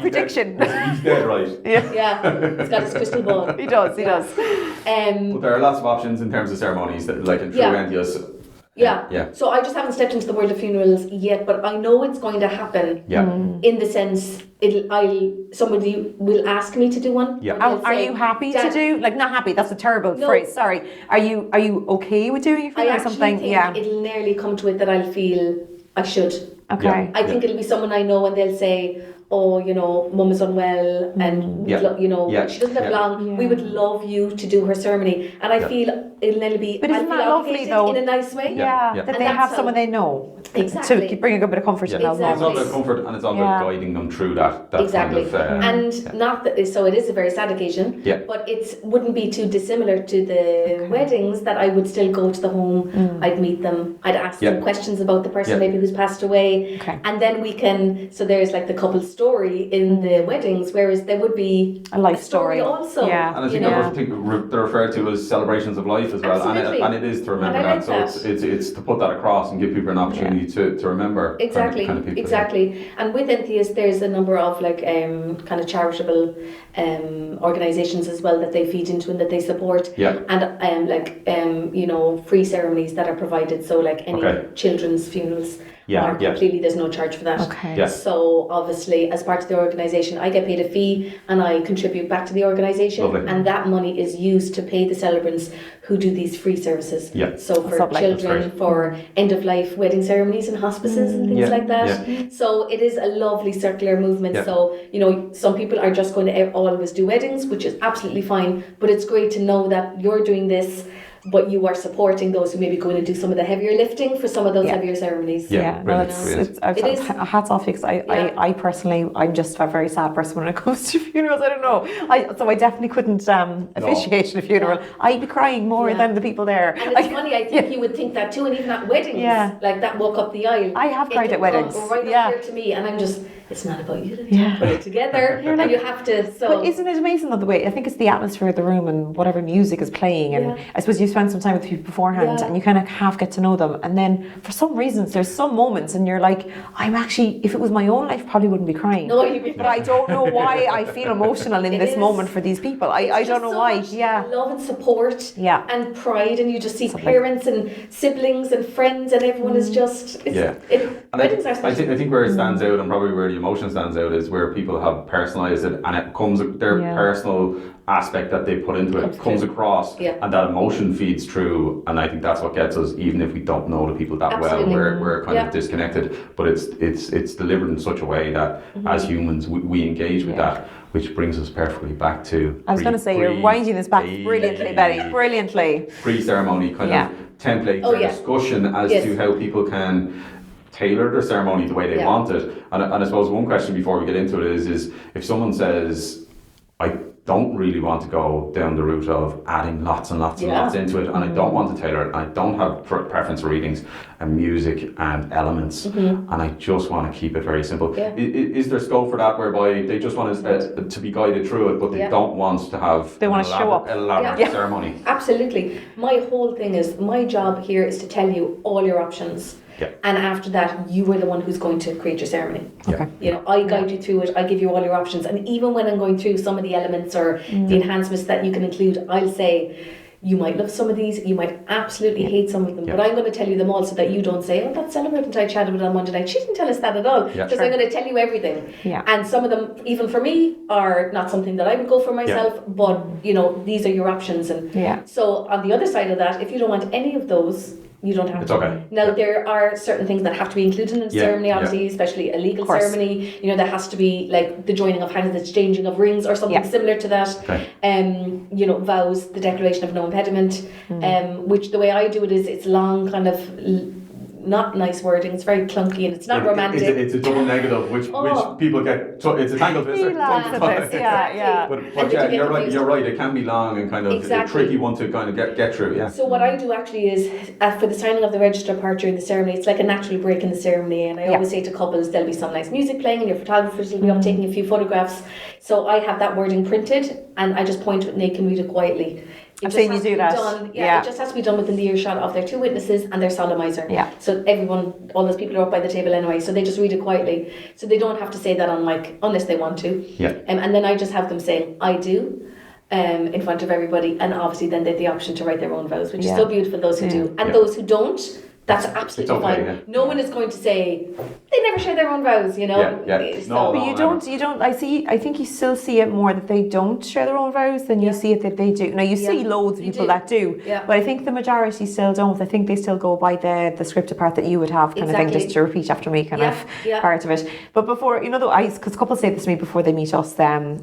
Prediction. He's dead right. He's got his crystal ball. He does. But there are lots of options in terms of ceremonies, that, like in true Entheos. So I just haven't stepped into the world of funerals yet, but I know it's going to happen. In the sense, somebody will ask me to do one. Are you happy to do? Like, not happy. That's a terrible phrase. Sorry. Are you okay with doing a funeral or something? Think it'll nearly come to it that I'll feel I should. Okay. I think it'll be someone I know, and they'll say, "Oh, Mum is unwell, and she doesn't have long. We would love you to do her ceremony." And I feel it'll nearly be. But isn't that lovely though? In a nice way. That they have someone they know. Exactly. To bring a good bit of comfort in those It's all moments. about comfort, and it's all about guiding them through that exactly. kind of... not that, so it is a very sad occasion, but it wouldn't be too dissimilar to the weddings, that I would still go to the home, I'd meet them, I'd ask them questions about the person maybe who's passed away, and then we can, so there's like the couple story in the weddings, whereas there would be a life story also. And I think they're referred to as celebrations of life as well. And it is to remember that. So it's to put that across and give people an opportunity to remember. Exactly. Kind of people, exactly. And with Entheos, there's a number of like kind of charitable organisations as well that they feed into and that they support. And free ceremonies that are provided. So like any children's funerals. Completely, there's no charge for that. So obviously, as part of the organisation, I get paid a fee and I contribute back to the organisation, and that money is used to pay the celebrants who do these free services. So for children, for end of life wedding ceremonies and hospices and things like that. So it is a lovely circular movement. So some people are just going to always do weddings, which is absolutely fine. But it's great to know that you're doing this, but you are supporting those who maybe go in and do some of the heavier lifting for some of those heavier ceremonies. Hats off, because I personally, I'm just a very sad person when it comes to funerals. I don't know. So I definitely couldn't officiate a funeral. I'd be crying more than the people there. And it's funny, I think you would think that too, and even at weddings, like that walk up the aisle. I have cried at weddings. Right up here to me, and I'm just, it's not about you. Put it together, and you have to. But isn't it amazing though, the way, I think it's the atmosphere of the room and whatever music is playing, and I suppose you spend some time with people beforehand and you kind of half get to know them, and then for some reasons there's some moments and you're like, I'm actually, if it was my own life, probably wouldn't be crying. No, you'd be but I don't know why I feel emotional in this moment for these people. I don't know why. Love and support and pride, and you just see parents and siblings and friends, and everyone is just weddings are special. I think where it stands out, and probably where the emotion stands out, is where people have personalised it, and it comes their personal aspect that they put into it comes across, and that emotion feeds through, and I think that's what gets us, even if we don't know the people that well, we're kind of disconnected, but it's delivered in such a way that as humans we engage with that, which brings us perfectly back to I was going to say, you're winding this back brilliantly, Betty, brilliantly. Pre-ceremony kind of template for discussion as to how people can tailor their ceremony the way they want it. And I suppose one question before we get into it is if someone says, I don't really want to go down the route of adding lots and lots and lots into it, and I don't want to tailor it, and I don't have preference for readings and music and elements, and I just want to keep it very simple. Is there scope for that, whereby they just want to be guided through it, but they don't want to have elaborate ceremony? Absolutely. My whole thing is, my job here is to tell you all your options. And after that, you are the one who's going to create your ceremony. I guide you through it. I give you all your options, and even when I'm going through some of the elements or the enhancements that you can include, I'll say, You might love some of these, you might absolutely hate some of them, but I'm going to tell you them all so that you don't say, oh, that celebrant I chatted with on Monday night, she didn't tell us that at all, because I'm going to tell you everything. And some of them, even for me, are not something that I would go for myself, but you know, these are your options. And so on the other side of that, if you don't want any of those, you don't have to. Okay. Now, there are certain things that have to be included in a ceremony, obviously, especially a legal ceremony. You know, there has to be like the joining of hands, the exchanging of rings, or something similar to that. Okay. You know, vows, the declaration of no impediment, which the way I do it is it's long, kind of not nice wording. It's very clunky and it's not romantic. It's a double negative, which people get. So it's a tangled twister. But yeah, you're right. It can be long and kind of a tricky one to kind of get through. Yeah. So what I do actually is for the signing of the register part during the ceremony, it's like a natural break in the ceremony, and I always say to couples, there'll be some nice music playing, and your photographers will be up taking a few photographs. So I have that wording printed, and I just point to it, and they can read it quietly. I've seen you do that. It just has to be done within the earshot of their two witnesses and their solemniser. So everyone, all those people are up by the table anyway, so they just read it quietly. So they don't have to say that on mic unless they want to. And then I just have them saying, I do, in front of everybody, and obviously then they have the option to write their own vows, which is so beautiful, those who do. And those who don't, that's absolutely fine. No one is going to say they never share their own vows, you know. But you don't. I think you still see it more that they don't share their own vows than you see it that they do. Now you see loads of people that do, but I think the majority still don't. I think they still go by the scripted part that you would have, kind of thing, just to repeat after me, kind of part of it. But before, you know, because couples say this to me before they meet us.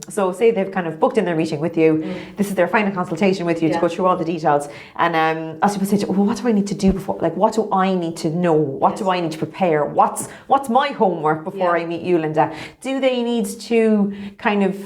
So say they've kind of booked in their meeting with you. This is their final consultation with you to go through all the details. And as people say, well, what do I need to do before? Like, what do I need to know? What do I need to prepare? What's my homework before I meet you, Linda? Do they need to kind of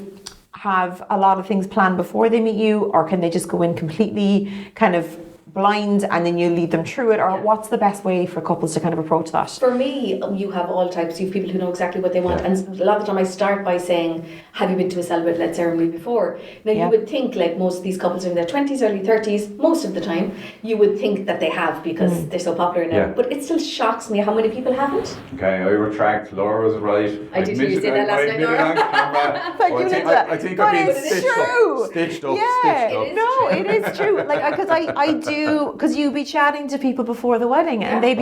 have a lot of things planned before they meet you, or can they just go in completely kind of blind and then you lead them through it, or what's the best way for couples to kind of approach that? For me, you have all types. You have people who know exactly what they want, and a lot of the time I start by saying, have you been to a celebrant-led ceremony before? Now you would think, like most of these couples are in their 20s, early 30s, most of the time, you would think that they have because they're so popular now, but it still shocks me how many people haven't. Okay, I retract. Laura was right. I did hear you say that last night, Laura. Thank you, Linda. I think I've been stitched up. No, it is true. Like, because I do, because you'd be chatting to people before the wedding, and they'd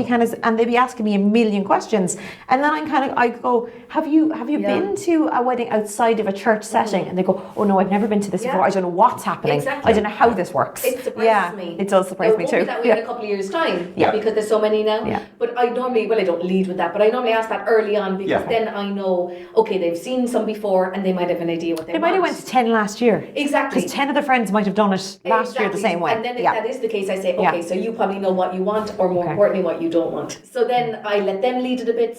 be asking me a million questions, and then I go, have you been to a wedding outside of a church setting? And they go, oh no, I've never been to this before. I don't know what's happening. I don't know how this works. It surprises me. It does surprise me too. It won't be that way in a couple of years' time, because there's so many now. But I normally, I don't lead with that, but I normally ask that early on, because then I know, okay, they've seen some before, and they might have an idea what they want. They might have went to 10 last year. Exactly. Because 10 of the friends might have done it last year the same way. And then if that is the case, I say, okay, so you probably know what you want, or more importantly, what you don't want. So then I let them lead it a bit.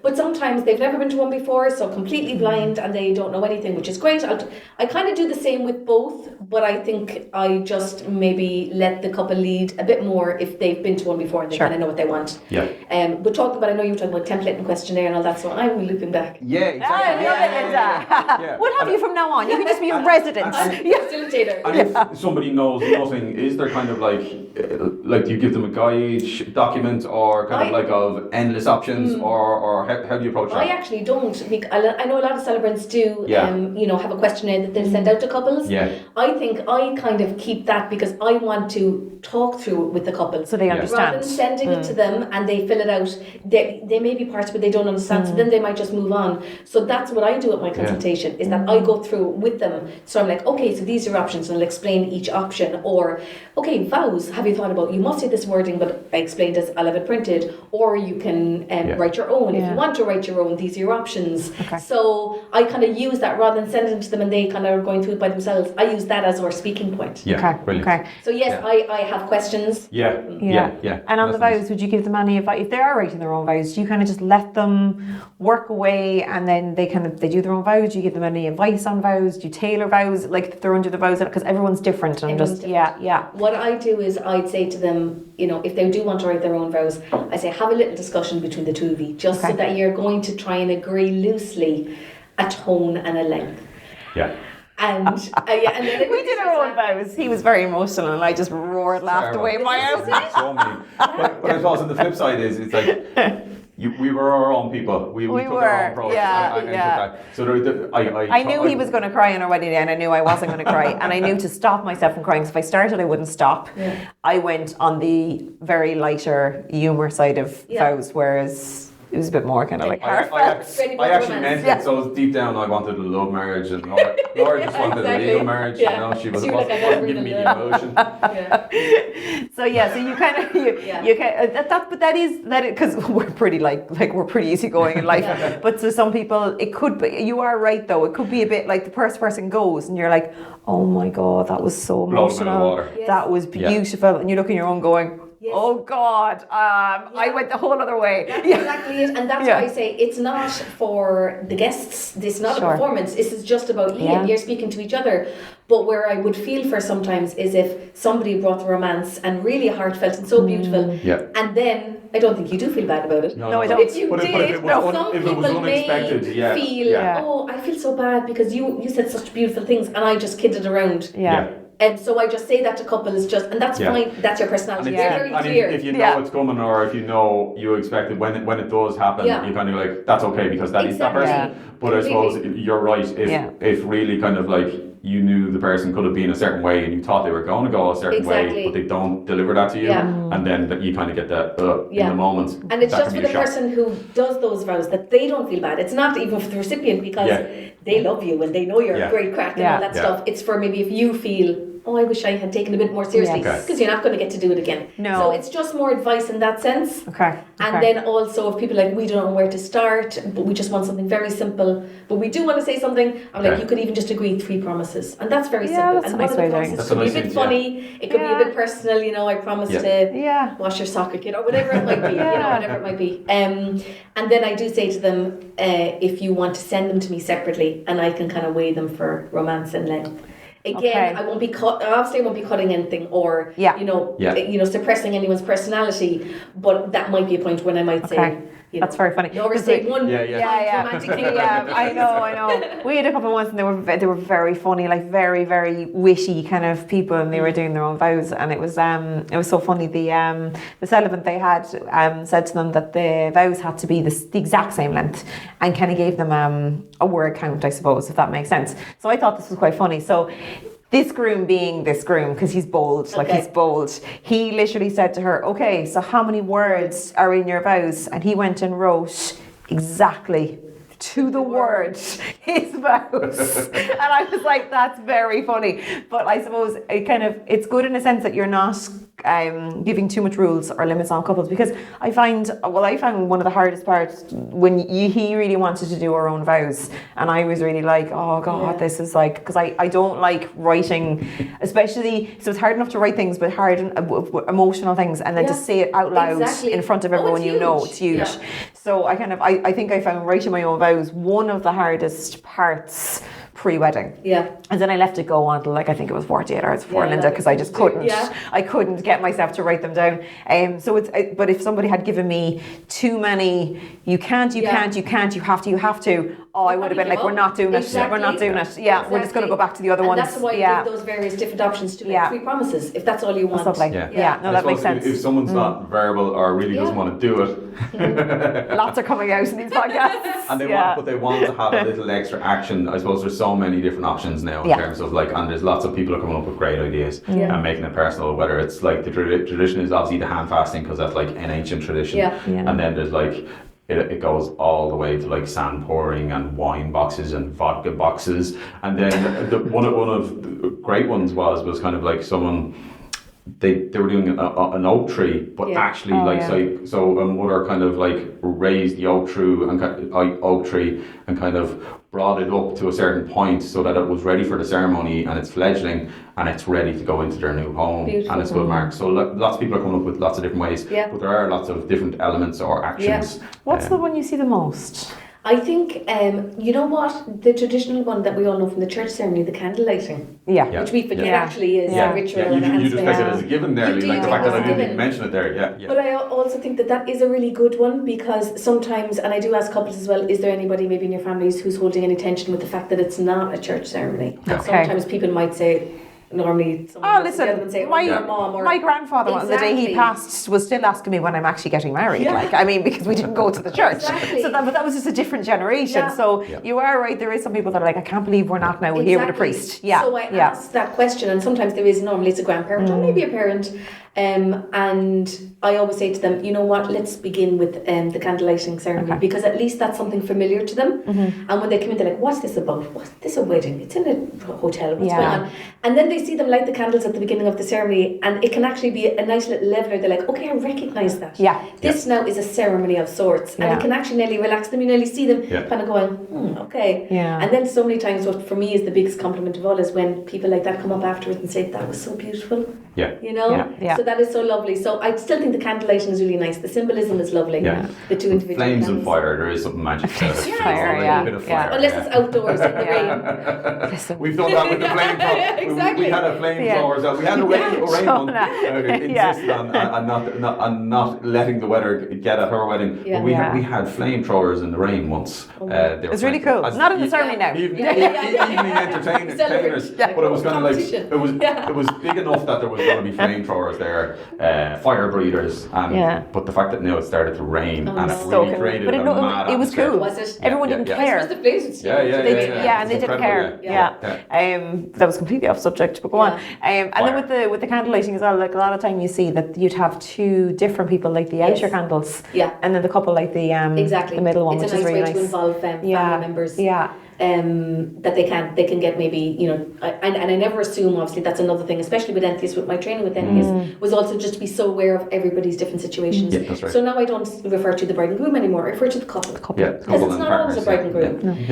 But sometimes they've never been to one before, so completely blind, and they don't know anything, which is great. I kind of do the same with both, but I think I just maybe let the couple lead a bit more if they've been to one before and they kind of know what they want. But talking about, I know you were talking about template and questionnaire and all that, so I'm looping back. Exactly. We'll have you from now on. You can just be a resident. Facilitator. And if somebody knows nothing, is there kind of like do you give them a guide document, or kind of like of endless options, or how do you approach that? I actually don't. I know a lot of celebrants do, have a questionnaire that they'll send out to couples. I think I kind of keep that because I want to talk through it with the couple. So they understand. Rather than sending it to them and they fill it out, they may be parts but they don't understand, so then they might just move on. So that's what I do at my consultation, is that I go through with them. So I'm like, okay, so these are options, and I'll explain each option. Or, okay, vows, have you thought about, you must say this wording, but I explained this, I'll have it printed. Or you can write your own. If you want to write your own, these are your options. So I kind of use that rather than sending it to them and they kind of are going through it by themselves. I use that as our speaking point. Okay. So yes, I have questions. And on the vows, would you give them any advice? If they are writing their own vows, do you kind of just let them work away and then they do their own vows? Do you give them any advice on vows? Do you tailor vows, like if they're under the vows? Because everyone's different. And What I do is I'd say to them, if they do want to write their own vows, I say have a little discussion between the two of you, just so that you're going to try and agree loosely a tone and a length. And then we did our own vows. He was very emotional, and I just roared, laughed away my own. So mean. But I suppose on the flip side is, it's like, we were our own people. We took our own approach. I knew he was going to cry on our wedding day, and I knew I wasn't going to cry, and I knew to stop myself from crying. So if I started, I wouldn't stop. Yeah. I went on the very lighter humour side of vows, whereas it was a bit more kind of like heartfelt. I actually meant it, so deep down I wanted a love marriage, and Laura just wanted a legal marriage. You know, she wasn't giving me the emotion. So you kind of you can but that is because we're pretty like we're pretty easygoing in life. But to some people it could be. You are right though. It could be a bit like the first person goes and you're like, oh my god, that was so emotional. That was beautiful, and you look in your own going, oh God, I went the whole other way. That's exactly it. And that's why I say it's not for the guests. This is not a performance. This is just about you and you're speaking to each other. But where I would feel for sometimes is if somebody brought the romance and really heartfelt and so beautiful, and then I don't think you do feel bad about it. No, I don't. If you did, some people may feel, oh, I feel so bad because you said such beautiful things and I just kidded around. And so I just say that to couples, and that's fine. That's your personality. They're very clear. If you know it's coming, or if you know you expect it when it does happen, you kind of like that's okay because that is that person. But I suppose you're right. If really kind of like you knew the person could have been a certain way and you thought they were going to go a certain way, but they don't deliver that to you, and then you kind of get that in the moment. And it's just for the person who does those vows that they don't feel bad. It's not even for the recipient because they love you and they know you're a great crack and all that stuff. It's for maybe if you feel, oh, I wish I had taken a bit more seriously, because you're not going to get to do it again. No. So it's just more advice in that sense. And then also if people are like, we don't know where to start, but we just want something very simple, but we do want to say something, I'm like, you could even just agree 3 promises. And that's very simple. That's and a nice way of doing it. it. Could be a bit funny, it could be a bit personal, you know, I promise to wash your soccer kid, or whatever it might be, you know, whatever it might be. And then I do say to them, if you want to send them to me separately, and I can kind of weigh them for romance and length. Again, I won't be obviously I won't be cutting anything or you know suppressing anyone's personality, but that might be a point when I might say, you know, that's very funny. You overstate one romantic thing. I know. We had a couple once, and they were very funny, like very very witty kind of people, and they were doing their own vows, and it was so funny. The celebrant they had said to them that the vows had to be the exact same length, and kind of gave them a word count, I suppose, if that makes sense. So I thought this was quite funny. So this groom being this groom, because he's bold, he literally said to her, okay, so how many words are in your vows? And he went and wrote exactly to the word his vows. And I was like, that's very funny. But I suppose it's good in a sense that you're not giving too much rules or limits on couples, because I found one of the hardest parts when he really wanted to do our own vows, and I was really like, oh God, this is like, because I don't like writing, especially, so it's hard enough to write things, but hard emotional things, and then to say it out loud in front of everyone, you know, it's huge. So I think I found writing my own vows one of the hardest parts pre-wedding. And then I left it go until I think it was 48 hours before Linda, because I just couldn't. I couldn't get myself to write them down. But if somebody had given me too many, you can't, you have to. Oh, I would have been like, we're not doing it. We're not doing it. We're just going to go back to the other ones. That's why you give those various different options to make 3 promises, if that's all you want. No, that makes sense. If someone's not verbal or really doesn't want to do it, lots are coming out in these podcasts. And they want to have a little extra action. I suppose there's so many different options now in terms of and there's lots of people are coming up with great ideas and making it personal. Whether it's like the tradition is obviously the hand fasting, because that's like an ancient tradition, and then there's like. It goes all the way to sand pouring and wine boxes and vodka boxes, and then one of the great ones was kind of like someone they were doing an oak tree, but actually so a mother kind of raised the oak tree and kind of brought it up to a certain point so that it was ready for the ceremony and it's fledgling and it's ready to go into their new home. Beautiful. And it's good mark. So lots of people are coming up with lots of different ways, but there are lots of different elements or actions. What's the one you see the most? I think, you know what, the traditional one that we all know from the church ceremony, the candle lighting, which we forget actually is a ritual. You just take it as a given there, the fact that I didn't even mention it there. But I also think that is a really good one, because sometimes, and I do ask couples as well, is there anybody maybe in your families who's holding any tension with the fact that it's not a church ceremony? Sometimes people might say, normally someone else would say, your mom, or my grandfather on the day he passed was still asking me when I'm actually getting married. Like, I mean, because we didn't go to the church. So that was just a different generation. So you are right. There is some people that are like, I can't believe we're not now here with a priest. So I ask that question, and sometimes there is, normally it's a grandparent or maybe a parent. And I always say to them, you know what, let's begin with the candle lighting ceremony, because at least that's something familiar to them. And when they come in, they're like, what's this about? What's this a wedding? It's in a hotel. What's going on? And then they see them light the candles at the beginning of the ceremony, and it can actually be a nice little leveler. They're like, okay, I recognise that. This now is a ceremony of sorts. And it can actually nearly relax them. You nearly see them kind of going, okay. And then so many times, what for me is the biggest compliment of all is when people like that come up afterwards and say, that was so beautiful. You know? So that is so lovely. So I still think the candle lighting is really nice. The symbolism is lovely. The two individual flames candles. and fire, there is something magic about it. Fire, bit of fire. Unless it's outdoors in the rain. We've done that with the flamethrower. Exactly. We had a flamethrower out. We had a rain one. Insisted on not letting the weather get at her wedding. But we had flamethrowers in the rain once. It was really cool. Not in the ceremony now. Evening entertainers. But it was kind of like, it was big enough that there was going to be flamethrowers there, fire breathers, but the fact that now it started to rain and it really created a mad it was atmosphere. cool. Was it? Everyone didn't care. The place and they didn't care. That was completely off subject, but go on. And then with the candle lighting as well, like a lot of time you see that you'd have two different people light the outer candles, and then the couple light the middle one, it's which is really nice. It's a nice way to involve family members. That they can get maybe, you know, and I never assume, obviously that's another thing, especially with Entheos, with my training with Entheos, was also just to be so aware of everybody's different situations. That's right. So now I don't refer to the bride and groom anymore, I refer to the couple. Because it's not always a bride and groom.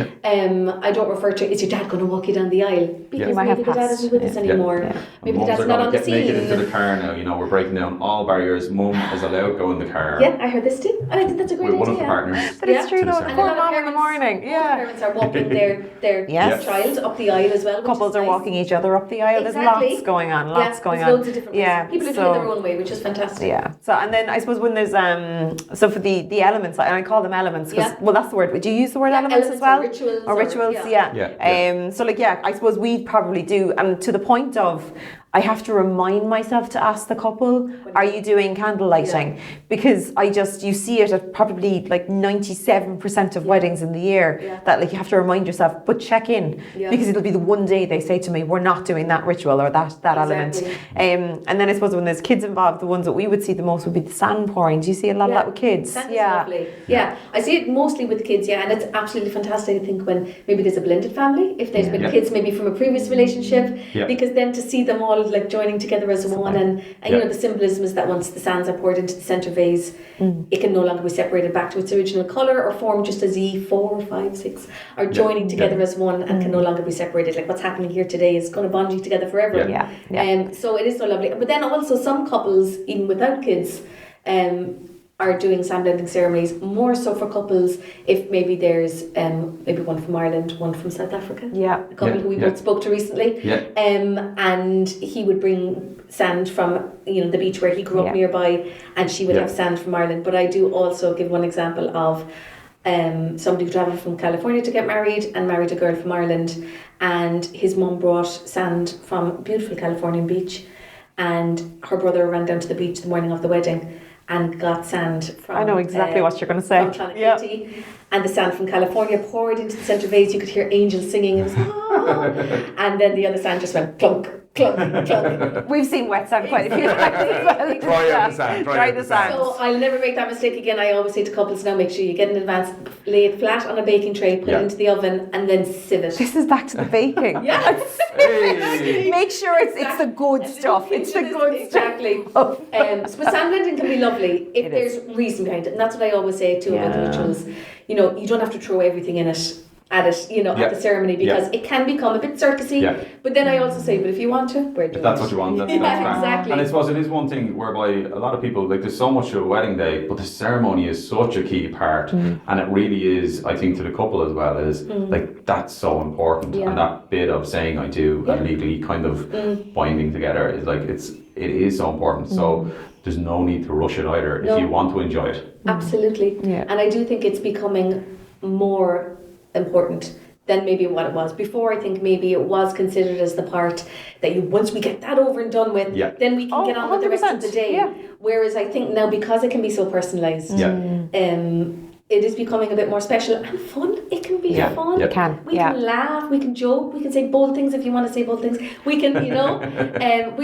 I don't refer to, is your dad going to walk you down the aisle? Because maybe the dad isn't with us anymore. Maybe the dad's not on the scene. Make it into the car now, you know, we're breaking down all barriers. Mum is allowed to go in the car. Yeah, I heard this too, and I think that's a great idea. With one of the partners. But it's true though, and a lot of in the morning. Parents are walking their child up the aisle as well. Couples are walking each other up the aisle. There's lots going on. Lots going on. Loads of different ways. People are doing it their own way, which is fantastic. So and then I suppose when there's so for the elements, and I call them elements because well that's the word. Would you use the word elements as well? Or rituals? So like I suppose we probably do, and to the point of I have to remind myself to ask the couple, are you doing candle lighting? Because you see it at probably like 97% of weddings in the year that like you have to remind yourself, but check in because it'll be the one day they say to me, we're not doing that ritual or that element. And then I suppose when there's kids involved, the ones that we would see the most would be the sand pouring. Do you see a lot of that with kids? Sand is lovely. I see it mostly with kids, and it's absolutely fantastic, I think, when maybe there's a blended family, if there's been kids maybe from a previous relationship, because then to see them all like joining together as one, and you know the symbolism is that once the sands are poured into the centre vase, it can no longer be separated back to its original colour or form, just as E4, 5, 6 are joining together as one and can no longer be separated. Like what's happening here today is going to bond you together forever. So it is so lovely. But then also some couples, even without kids, are doing sand blending ceremonies, more so for couples if maybe there's maybe one from Ireland, one from South Africa, a couple who we both spoke to recently, and he would bring sand from the beach where he grew up nearby, and she would have sand from Ireland. But I do also give one example of somebody who travelled from California to get married and married a girl from Ireland, and his mum brought sand from a beautiful Californian beach, and her brother ran down to the beach the morning of the wedding and got sand from... I know exactly what you're going to say. From Clonakilty, and the sand from California poured into the centre vase. You could hear angels singing. It was, and then the other sand just went plunk, clunk, clunk. We've seen wet sand quite a few times. Try the sand. So I'll never make that mistake again. I always say to couples now, make sure you get in advance, lay it flat on a baking tray, put it into the oven, and then sieve it. This is back to the baking. Hey. Make sure it's the good stuff. It's the good stuff. Exactly. So sand blending can be lovely if there's reason behind it. And that's what I always say too about the rituals. You don't have to throw everything in it. At the ceremony, because it can become a bit circusy. But then I also say, but if you want to, we're doing it. If that's what you want, that's exactly. And I suppose it is one thing whereby a lot of people, like there's so much to a wedding day, but the ceremony is such a key part, and it really is, I think, to the couple as well, is like that's so important, and that bit of saying I do and legally kind of binding together is like it is so important. So there's no need to rush it either if you want to enjoy it. Absolutely. And I do think it's becoming more important than maybe what it was before. I think maybe it was considered as the part that once we get that over and done with, then we can get on with the rest of the day. Yeah. Whereas I think now, because it can be so personalised, it is becoming a bit more special and fun. It can be fun. It can. We can laugh, we can joke, we can say bold things if you want to say bold things. We can, we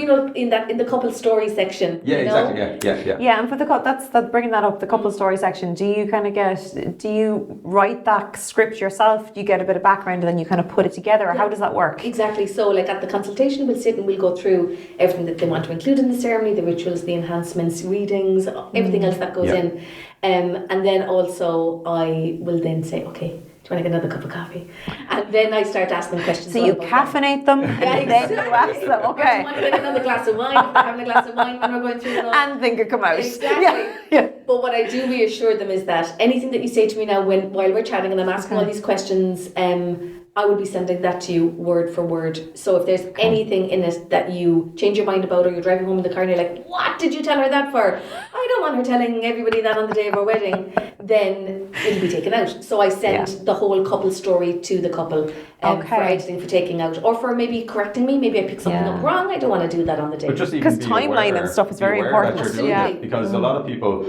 know in the couple story section. Yeah, exactly. Yeah. Yeah, and for that's bringing that up, the couple story section. Do you write that script yourself? Do you get a bit of background and then you kind of put it together? Or how does that work? Exactly. So, like at the consultation, we'll sit and we'll go through everything that they want to include in the ceremony, the rituals, the enhancements, readings, everything else that goes in. And then also I will then say, okay, do you want to get another cup of coffee? And then I start asking questions. So you caffeinate them and then you ask them, okay. Do you want to get another glass of wine? If we're having a glass of wine when we're going through it all. And think it come out. Exactly. Yeah. But what I do reassure them is that anything that you say to me now while we're chatting and I'm asking all these questions, I will be sending that to you word for word. So if there's anything in it that you change your mind about, or you're driving home in the car and you're like, what did you tell her that for? I don't want her telling everybody that on the day of our wedding. Then it'll be taken out. So I send the whole couple story to the couple for editing, for taking out, or for maybe correcting me. Maybe I pick something up wrong. I don't want to do that on the day. Because timeline and stuff is very important. Because a lot of people,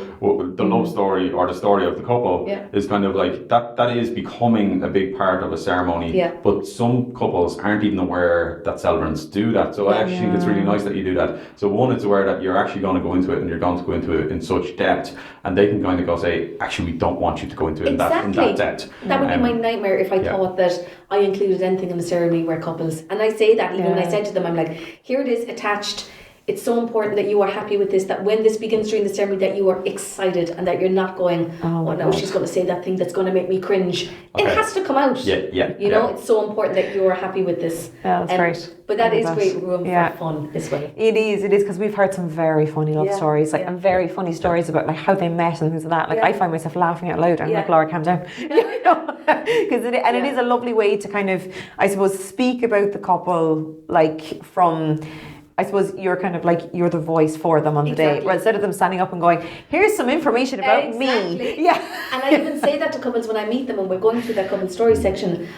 the love story or the story of the couple is kind of like that is becoming a big part of a ceremony. Yeah. But some couples aren't even aware that celebrants do that. So I actually think it's really nice that you do that. So one, it's aware that you're actually going to go into it and you're going to go into it in such depth, and they can kind of go say, actually, we don't want you to go into it in that depth. That would be my nightmare if I thought that I included anything in the ceremony where couples, and I say that even when I said to them, I'm like, here it is attached. It's so important that you are happy with this, that when this begins during the ceremony that you are excited and that you're not going, oh no, she's going to say that thing that's going to make me cringe. It has to come out. You know, it's so important that you're happy with this. Yeah, that's great. But that is great room for fun this way. It is, because we've heard some very funny love stories, and very funny stories about like how they met and things like that. Like I find myself laughing out loud and I'm like, Laura, calm down. Because it is a lovely way to kind of, I suppose, speak about the couple, like from, I suppose you're kind of like, you're the voice for them on the day. Well, instead of them standing up and going, here's some information about me. Yeah. And I even say that to couples when I meet them and we're going through that couple story section.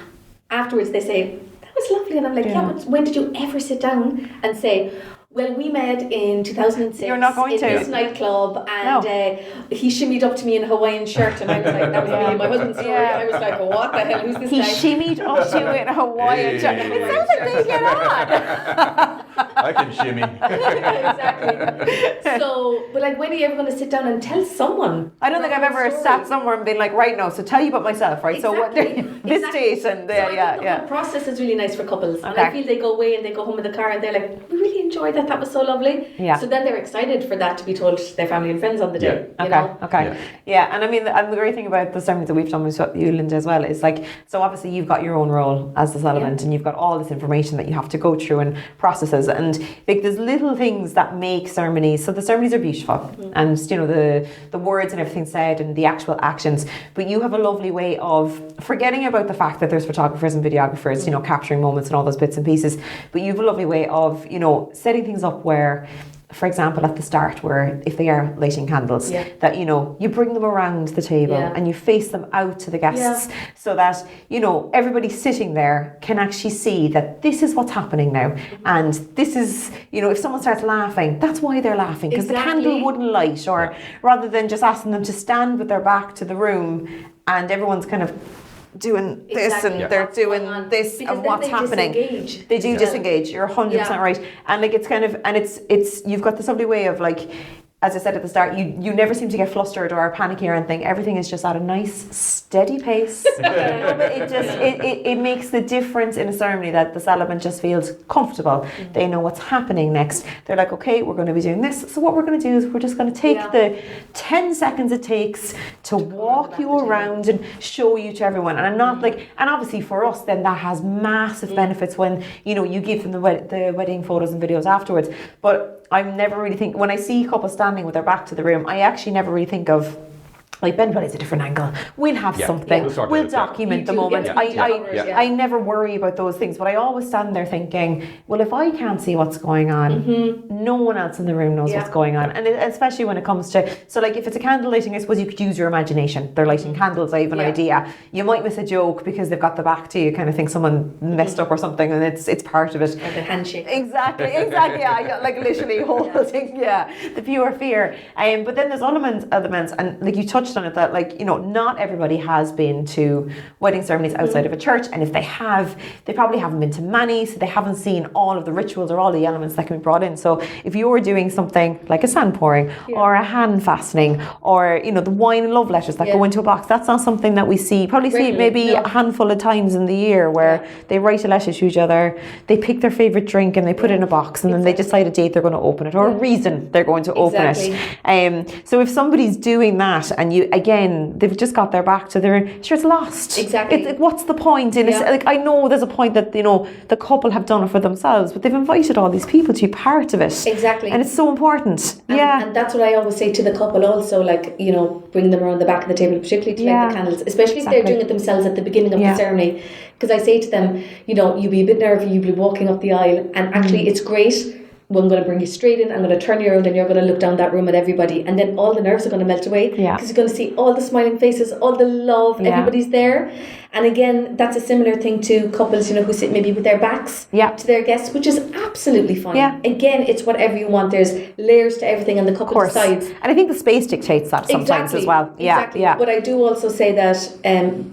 Afterwards they say, that was lovely. And I'm like, but when did you ever sit down and say, well, we met in 2006 You're not going in to. this nightclub, and he shimmied up to me in a Hawaiian shirt, and I was like, that was me and my husband's story. I was like, what the hell, who's this guy? He shimmied up to you in a Hawaiian shirt. It sounds like they get on. I can shimmy. Exactly. So, but like, when are you ever going to sit down and tell someone? I don't think I've ever sat somewhere and been like, right, no, so tell you about myself, right? So what this date and the whole process is really nice for couples. And I feel they go away and they go home in the car and they're like, we really enjoyed that was so lovely. So then they're excited for that to be told to their family and friends on the day. Yeah, and I mean, and the great thing about the ceremony that we've done with you, Linda, as well, is like, so obviously you've got your own role as the celebrant and you've got all this information that you have to go through and processes, and like there's little things that make ceremonies. So the ceremonies are beautiful and you know the words and everything said and the actual actions, but you have a lovely way of forgetting about the fact that there's photographers and videographers, you know, capturing moments and all those bits and pieces, but you have a lovely way of, you know, setting things up where, for example, at the start, where if they are lighting candles, that, you know, you bring them around the table and you face them out to the guests so that, you know, everybody sitting there can actually see that this is what's happening now. And this is, you know, if someone starts laughing, that's why they're laughing, because the candle wouldn't light, or rather than just asking them to stand with their back to the room and everyone's kind of doing this and they're doing this, because and what's happening. They do disengage. You're 100% right. And like it's kind of, and it's you've got this lovely way of like, as I said at the start, you never seem to get flustered or panicky or anything. Everything is just at a nice, steady pace. It makes the difference in a ceremony that the celebrant just feels comfortable. They know what's happening next. They're like, okay, we're going to be doing this. So what we're going to do is we're just going to take the 10 seconds it takes to walk you around and show you to everyone. And I'm not like, and obviously for us, then that has massive benefits when, you know, you give them the wedding photos and videos afterwards. But I'm never really think, when I see couples standing with their back to the room, I actually never really think of like Ben plays a different angle. We'll have something. We'll document the moment. I never worry about those things, but I always stand there thinking, well, if I can't see what's going on, no one else in the room knows what's going on. And especially when it comes to, so like if it's a candle lighting, I suppose you could use your imagination. They're lighting candles, I have an idea. You might miss a joke because they've got the back to you, kind of think someone messed up or something, and it's part of it. Like a handshake. Exactly, yeah, like literally holding, the pure fear. But then there's elements, and like you touched on it, that like, you know, not everybody has been to wedding ceremonies outside of a church, and if they have, they probably haven't been to many, so they haven't seen all of the rituals or all the elements that can be brought in. So if you're doing something like a sand pouring or a hand fastening, or, you know, the wine and love letters that go into a box, that's not something that we see, see maybe a handful of times in the year, where they write a letter to each other, they pick their favourite drink and they put it in a box, and then they decide a date they're going to open it, or a reason they're going to open it. So if somebody's doing that, and you, again, they've just got their back to their, sure, it's lost. Exactly. It's, what's the point? In like, I know there's a point that, you know, the couple have done it for themselves, but they've invited all these people to be part of it. Exactly. And it's so important. And that's what I always say to the couple also, like, you know, bring them around the back of the table, particularly to light the candles, especially if they're doing it themselves at the beginning of the ceremony. Because I say to them, you know, you'll be a bit nervy, you'll be walking up the aisle, and actually it's great. Well, I'm going to bring you straight in, I'm going to turn you around, and you're going to look down that room at everybody, and then all the nerves are going to melt away, because you're going to see all the smiling faces, all the love, everybody's there. And again, that's a similar thing to couples, you know, who sit maybe with their backs to their guests, which is absolutely fine. Again, it's whatever you want. There's layers to everything, and the couple decides. And I think the space dictates that sometimes as well. But I do also say that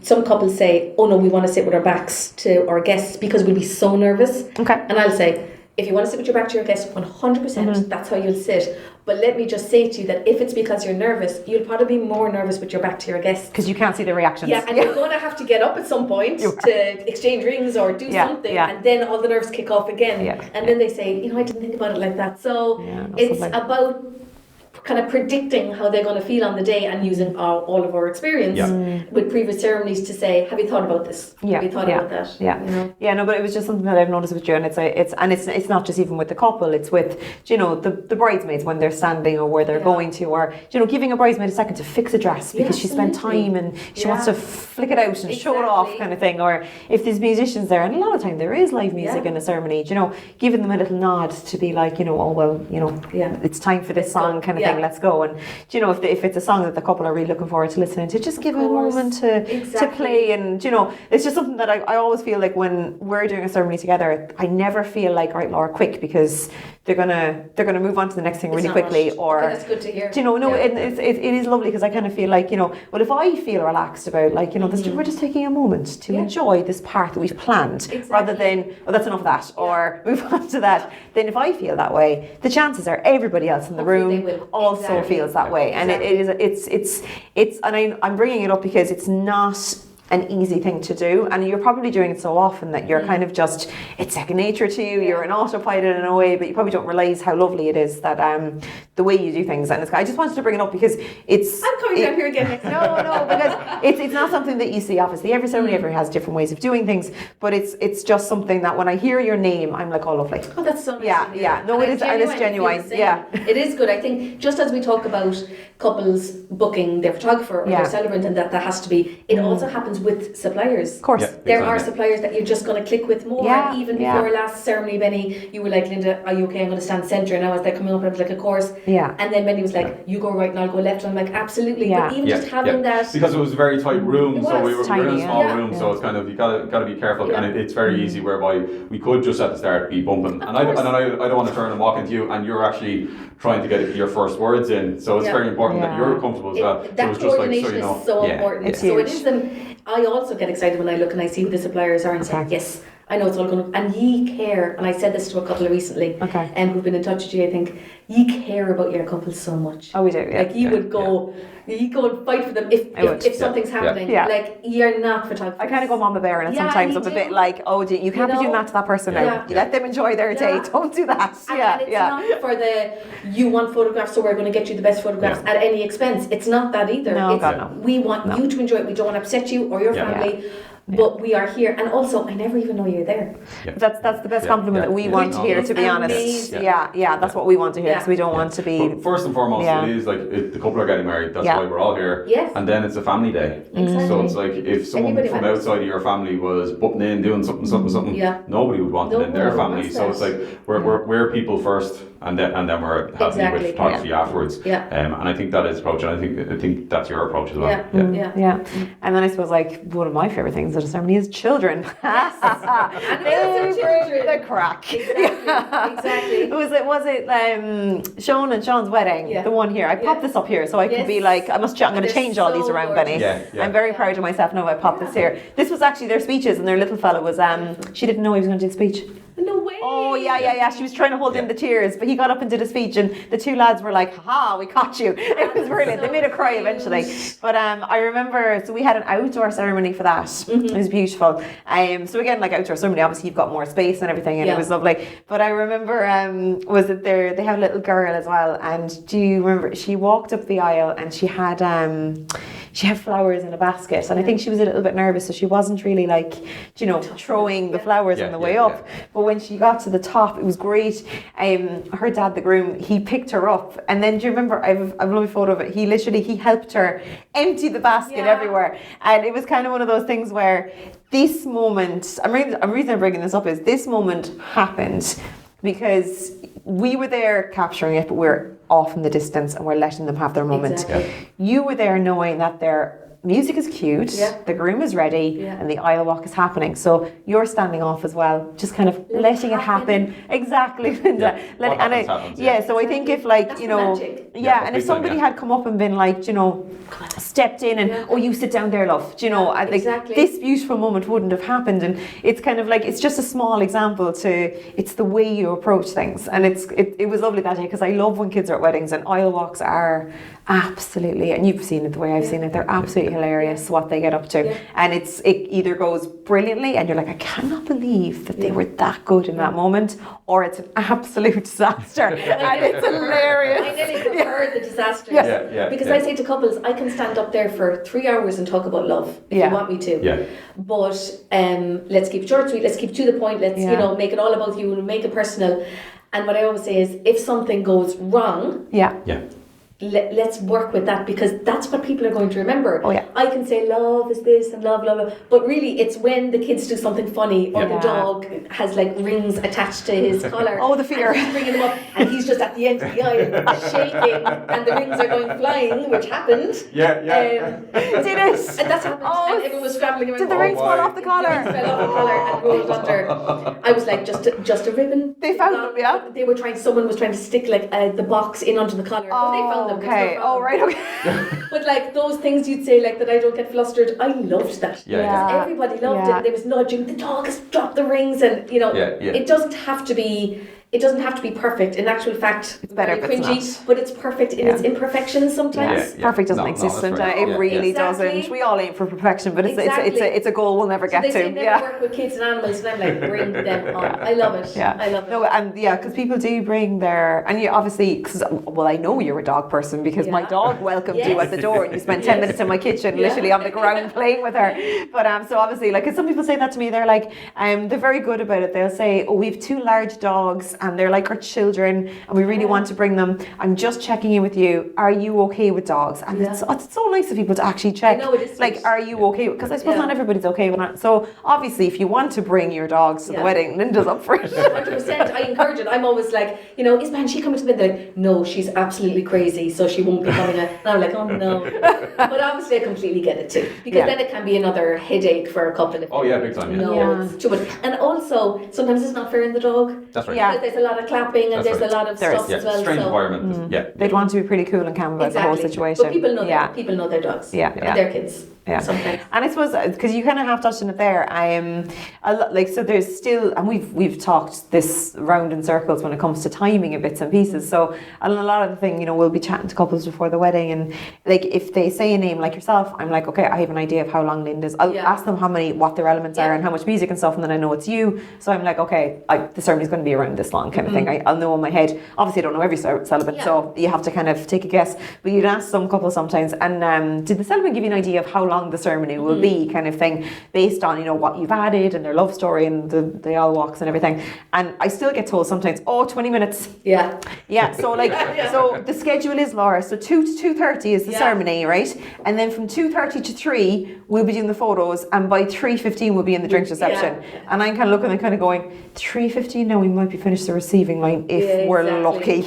some couples say, oh no, we want to sit with our backs to our guests because we'll be so nervous. And I'll say, if you want to sit with your back to your guests, 100%, that's how you'll sit. But let me just say to you that if it's because you're nervous, you'll probably be more nervous with your back to your guests. Because you can't see the reactions. And you're going to have to get up at some point to exchange rings or do something, and then all the nerves kick off again. And then they say, you know, I didn't think about it like that. So it's about kind of predicting how they're going to feel on the day, and using all of our experience with previous ceremonies to say, have you thought about this? Have you thought about that? You know? No, but it was just something that I've noticed with you, and it's not just even with the couple, it's with, you know, the bridesmaids when they're standing or where they're going to, or, you know, giving a bridesmaid a second to fix a dress because she spent time and she wants to flick it out and show it off, kind of thing. Or if there's musicians there, and a lot of time there is live music in a ceremony, you know, giving them a little nod to be like, you know, oh well, you know, it's time for this song, kind of thing. Let's go. And you know, if it's a song that the couple are really looking forward to listening to, just give them a moment to play. And you know, it's just something that I always feel like when we're doing a ceremony together, I never feel like, all right, Laura, quick, because they're gonna move on to the next thing really quickly. Or that's good to hear. Do you know, it is lovely, because I kind of feel like, you know, well, if I feel relaxed about, like, you know, we're just taking a moment to enjoy this part that we've planned, rather than, oh, that's enough of that, or move on to that. Then if I feel that way, the chances are everybody else in the room also feels that way. And it's and I'm bringing it up because it's not an easy thing to do, and you're probably doing it so often that you're kind of just, it's second nature to you, you're an autopilot in a way, but you probably don't realise how lovely it is that the way you do things. And I just wanted to bring it up because it's, I'm coming down here again next no, because it's not something that you see. Obviously every ceremony ever has different ways of doing things, but it's just something that when I hear your name, I'm like, oh, lovely. Oh, that's so nice. No, it is, and it's genuine. It is good. I think just as we talk about couples booking their photographer or their celebrant, and that has to be, it also happens with suppliers. Of course. There are suppliers that you're just going to click with more. Even before our last ceremony, Benny, you were like, Linda, are you okay? I'm going to stand centre. Now as they're coming up, I was like, of course. And then Benny was like, you go right and I'll go left. And I'm like, absolutely. But even just having that, because it was a very tight room, so we were in a small room, so it's kind of, you got to be careful, and it's very easy whereby we could just at the start be bumping, and I don't want to turn and walk into you, and you're actually trying to get your first words in, so it's very important that you're comfortable as well. That so coordination is so important. So it is I also get excited when I look and I see who the suppliers are and say, yes, I know it's all going to, and ye care, and I said this to a couple recently, who've been in touch with you, I think, ye care about your couple so much. Oh, we do, Like, you would go, you go and fight for them if something's happening. Like, you're not photographers. I kind of go mama bear, and sometimes I'm a bit like, oh, you can't be doing that to that person now. You let them enjoy their day, don't do that. And it's not for you want photographs, so we're going to get you the best photographs at any expense. We want you to enjoy it. We don't want to upset you or your family. but we are here, and also I never even know you're there. That's the best compliment that we want to hear, to be honest. That's what we want to hear, because we don't want to be. But first and foremost, it is like if the couple are getting married, that's why we're all here. Yes. And then it's a family day. Exactly. So it's like if someone from outside of your family was butting in, doing something, nobody would want it in their family. So it's like we're people first, and then we're happy with photography afterwards. And I think that is approach, and I think that's your approach as well. Yeah. And then I suppose like one of my favorite things at a ceremony is children. They bring the crack. Exactly. Was it Sean and Sean's wedding? The one here. I popped this up here so I could be like, I'm going to change all these around, Benny. I'm very proud of myself now. I popped this here. This was actually their speeches, and their little fella was she didn't know he was going to do the speech. No way. Oh yeah. She was trying to hold in the tears, but he got up and did a speech, and the two lads were like, "Ha, we caught you!" It was brilliant. They made her cry eventually. But I remember, so we had an outdoor ceremony for that. It was beautiful. So again, like outdoor ceremony, obviously you've got more space and everything, and it was lovely. But I remember, was it there? They have a little girl as well, and do you remember? She walked up the aisle and she had flowers in a basket, and I think she was a little bit nervous, so she wasn't really like, throwing the flowers on the way up. But when she got to the top, it was great. Her dad, the groom, he picked her up, and then do you remember? I've a lovely photo of it. He helped her empty the basket everywhere, and it was kind of one of those things where this moment. The reason I'm bringing this up is this moment happened because we were there capturing it, but we're off in the distance and we're letting them have their moment. You were there knowing that their music is cued, the groom is ready, and the aisle walk is happening. So you're standing off as well, just kind of letting it happen. Exactly, Linda. Happens. So I think if like, that's magic. And if somebody had come up and been like, stepped in and you sit down there, love. Like this beautiful moment wouldn't have happened. And it's kind of like, it's just a small example it's the way you approach things. And it was lovely that day, because I love when kids are at weddings, and aisle walks are absolutely, and you've seen it the way I've seen it, they're absolutely hilarious what they get up to. And it either goes brilliantly and you're like, I cannot believe that they were that good in that moment, or it's an absolute disaster and it's hilarious. I nearly prefer the disasters because I say to couples, I can stand up there for 3 hours and talk about love if you want me to, but let's keep it short, sweet, let's keep to the point, let's make it all about you and make it personal. And what I always say is, if something goes wrong, let's work with that, because that's what people are going to remember. I can say love is this and love, but really it's when the kids do something funny, or the dog has like rings attached to his collar. The fear. And he's bringing them up, and he's just at the end of the aisle shaking, and the rings are going flying, which happened. Did it? And that's happened. And everyone was scrambling around. Did the rings fall off the collar? The rings fell off the collar and rolled under. I was like, just a ribbon. They found them, They were someone was trying to stick like the box in under the collar. They found them. Okay. But like those things you'd say like that, I don't get flustered. I loved that. Because everybody loved it. There was nudging. The dog has dropped the rings, and it doesn't have to be. It doesn't have to be perfect. In actual fact, it's better if cringy, it's not. But it's perfect in its imperfections sometimes. Perfect doesn't exist, and it really doesn't. We all aim for perfection, but it's a goal we'll never get to. They never work with kids and animals, and I'm like, bring them on. I love it. I love it. No, and because people do bring their, and you obviously, I know you're a dog person, because my dog welcomed you at the door, and you spent 10 minutes in my kitchen, literally on the ground playing with her. But so obviously, like, 'cause some people say that to me, they're like, they're very good about it. They'll say, we've 2 large dogs, and they're like our children, and we really want to bring them. I'm just checking in with you. Are you okay with dogs? And it's so nice of people to actually check. Like, are you okay? Because I suppose not everybody's okay with that. So obviously, if you want to bring your dogs to the wedding, Linda's up for it. 100%. I encourage it. I'm always like, is she coming to the wedding? They're like, no, she's absolutely crazy, so she won't be coming. And I'm like, oh no. But obviously, I completely get it too, because then it can be another headache for a couple. Big time. It's too much. And also, sometimes it's not fair in the dog. That's right. Because there's a lot of clapping, and there's a lot of stuff as well. Strange environment. They'd want to be pretty cool and calm about the whole situation. But people know that. People know their dogs. And their kids. Sometimes. And I suppose, because you kind of have touched on it there, so there's still, and we've talked this round in circles when it comes to timing of bits and pieces. So a lot of the thing, we'll be chatting to couples before the wedding, and like if they say a name like yourself, I'm like, okay, I have an idea of how long Linda's. I'll ask them what their elements are and how much music and stuff, and then I know it's you. So I'm like, okay, the ceremony's going to be around this long kind of thing. I'll know in my head. Obviously, I don't know every celebrant, so you have to kind of take a guess. But you'd ask some couples sometimes, and did the celebrant give you an idea of how long long the ceremony will be, kind of thing, based on, you know, what you've added and their love story and the all walks and everything. And I still get told sometimes, 20 minutes. Yeah. Yeah, so like, so the schedule is, Laura, so 2 to 2:30 is the ceremony, right? And then from 2:30 to 3, we'll be doing the photos, and by 3:15 we'll be in the drinks reception. And I'm kind of looking and kind of going, 3:15 now we might be finished the receiving line if we're lucky.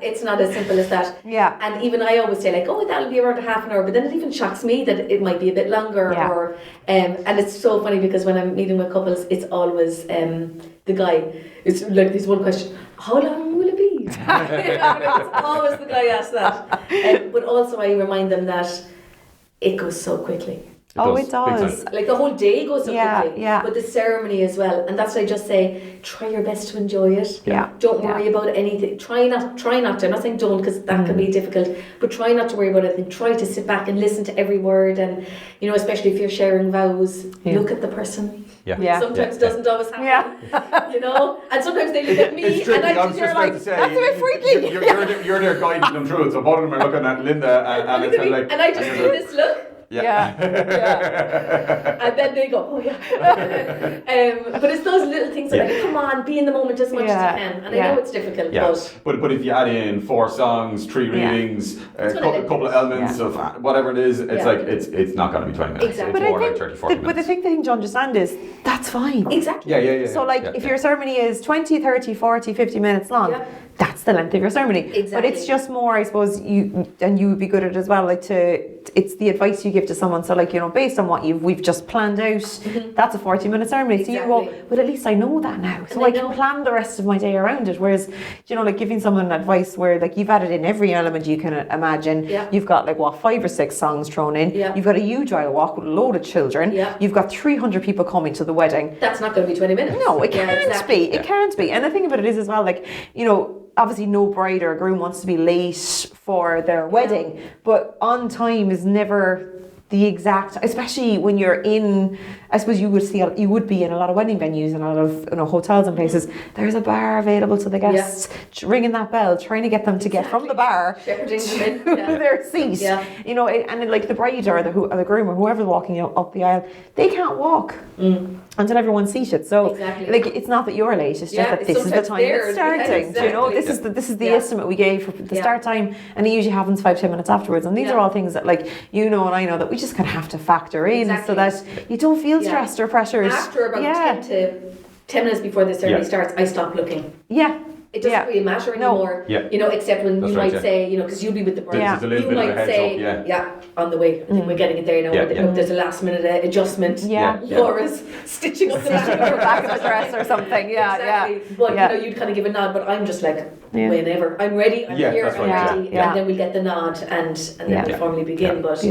It's not as simple as that. Yeah. And even I always say like, that'll be around a half an hour, but then it even shocks me that it might be a bit longer. Or and it's so funny because when I'm meeting with couples, it's always the guy. It's like this one question: how long will it be? It's always the guy asks that. But also I remind them that it goes so quickly. It does. Like the whole day goes so quickly. Yeah. But the ceremony as well. And that's why I just say, try your best to enjoy it. Yeah. Don't worry about anything. Try not to. I'm not saying don't, because that can be difficult. But try not to worry about it. And try to sit back and listen to every word. And, you know, especially if you're sharing vows, look at the person. Yeah. Sometimes it doesn't always happen. You know? And sometimes they look at me it's tricky. and I was just about to say, that's a bit freaky. You're there guiding them through it. So both of them are looking at Linda and it's kind of like... And I just do this look. Yeah. And then they go, but it's those little things that like, come on, be in the moment as much as you can. And I know it's difficult, but if you add in 4 songs, 3 readings, a couple of elements of whatever it is, it's like it's not going to be 20 minutes. Exactly. It's more like 30, 40 minutes. But the thing to understand is that's fine. Exactly. Yeah. So like if your ceremony is 20, 30, 40, 50 minutes long, that's the length of your ceremony. Exactly. But it's just more, I suppose, you would be good at it as well, like it's the advice you give to someone. So like, you know, based on what we've just planned out, that's a 40-minute ceremony. So you go, well, at least I know that now. So I can plan the rest of my day around it. Whereas, you know, like giving someone advice where like you've added in every element you can imagine. You've got like 5 or 6 songs thrown in. You've got a huge aisle walk with a load of children. You've got 300 people coming to the wedding. That's not going to be 20 minutes. No, it can't be. It can't be. And the thing about it is as well, like, you know, obviously no bride or groom wants to be late for their wedding, but on time is never the exact, especially when you're in, I suppose you would be in a lot of wedding venues and a lot of, you know, hotels and places. There's a bar available to the guests, ringing that bell, trying to get them to get from the bar to their seat. You know, and like the bride or the groom or whoever's walking up the aisle, they can't walk until everyone's seated. So like it's not that you're late, it's just that this is the time it's starting. You know, this is the estimate we gave for the start time, and it usually happens 5-10 minutes afterwards. And these are all things that, like, you know and I know, that we just kind of have to factor in so that you don't feel stressed or pressured. After about 10 minutes before the ceremony starts, I stop looking. It doesn't really matter anymore, you know, except when you might say, you know, because you'll be with the bride, you might say, on the way, I think we're getting it there now, there's a last minute adjustment, Laura's stitching up the back of the dress or something, but you know, you'd kind of give a nod, but I'm just like, whenever, I'm ready, I'm here, I'm ready, and then we'll get the nod, and then we'll formally begin, but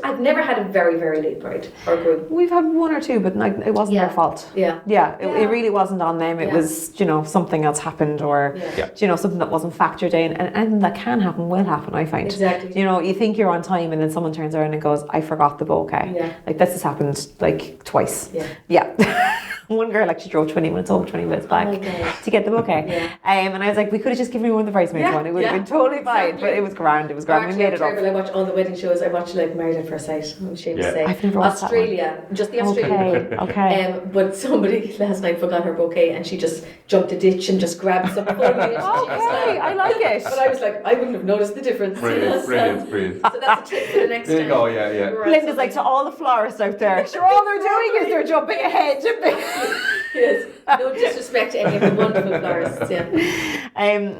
I've never had a very, very late bride or groom. We've had 1 or 2, but like, it wasn't their fault. It really wasn't on them, it was, you know, something else happened, or you know, something that wasn't factored in, and that can happen, will happen, I find. Exactly. You know, you think you're on time and then someone turns around and goes, I forgot the bouquet. Like this has happened like twice. One girl actually drove 20 minutes home, 20 minutes back to get the bouquet. And I was like, we could have just given you one of the bridesmaids one. It would have been totally fine. But it was grand. It was grand. We made it up. I watch all the wedding shows. I watch like Married at First Sight. I'm ashamed to say. I've never watched Australia, just the Australian one. But somebody last night forgot her bouquet and she just jumped a ditch and just grabbed some Foley. I like it. But I was like, I wouldn't have noticed the difference. Brilliant. So that's a tip for the next time. There you go, yeah. Linda's like, to all the florists out there, sure, all they're doing is they're jumping ahead. Yes. No disrespect to any of the wonderful florists,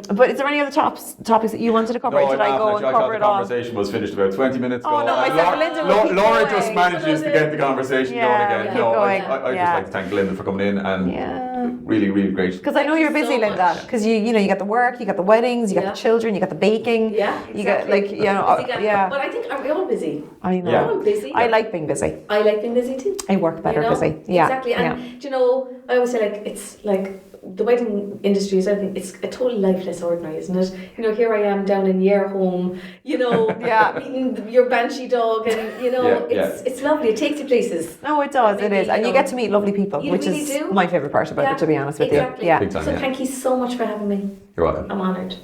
but is there any other topics that you wanted to cover? No, Did I go and cover it all? The conversation was finished about 20 minutes ago. Oh, no, myself and Linda will keep Laura going. just manages to get the conversation going again. Keep going. I just like to thank Linda for coming in and really, really great. Because I know you're busy, Linda. Because you know, you got the work, you got the weddings, you got the children, you got the baking. You got like, you know, But I think, are we all busy? I know. We're all busy. I like being busy. I like being busy too. I work better busy. Exactly. And do you know, I always say like, it's like the wedding industry is, I think, it's a totally lifeless ordinary, isn't it? You know, here I am down in your home, you know, meeting your banshee dog, and you know, it's lovely. It takes you places. No, it does. It is, and you get to meet lovely people, which is my favourite part about it, to be honest with you. So thank you so much for having me. You're welcome. I'm honoured.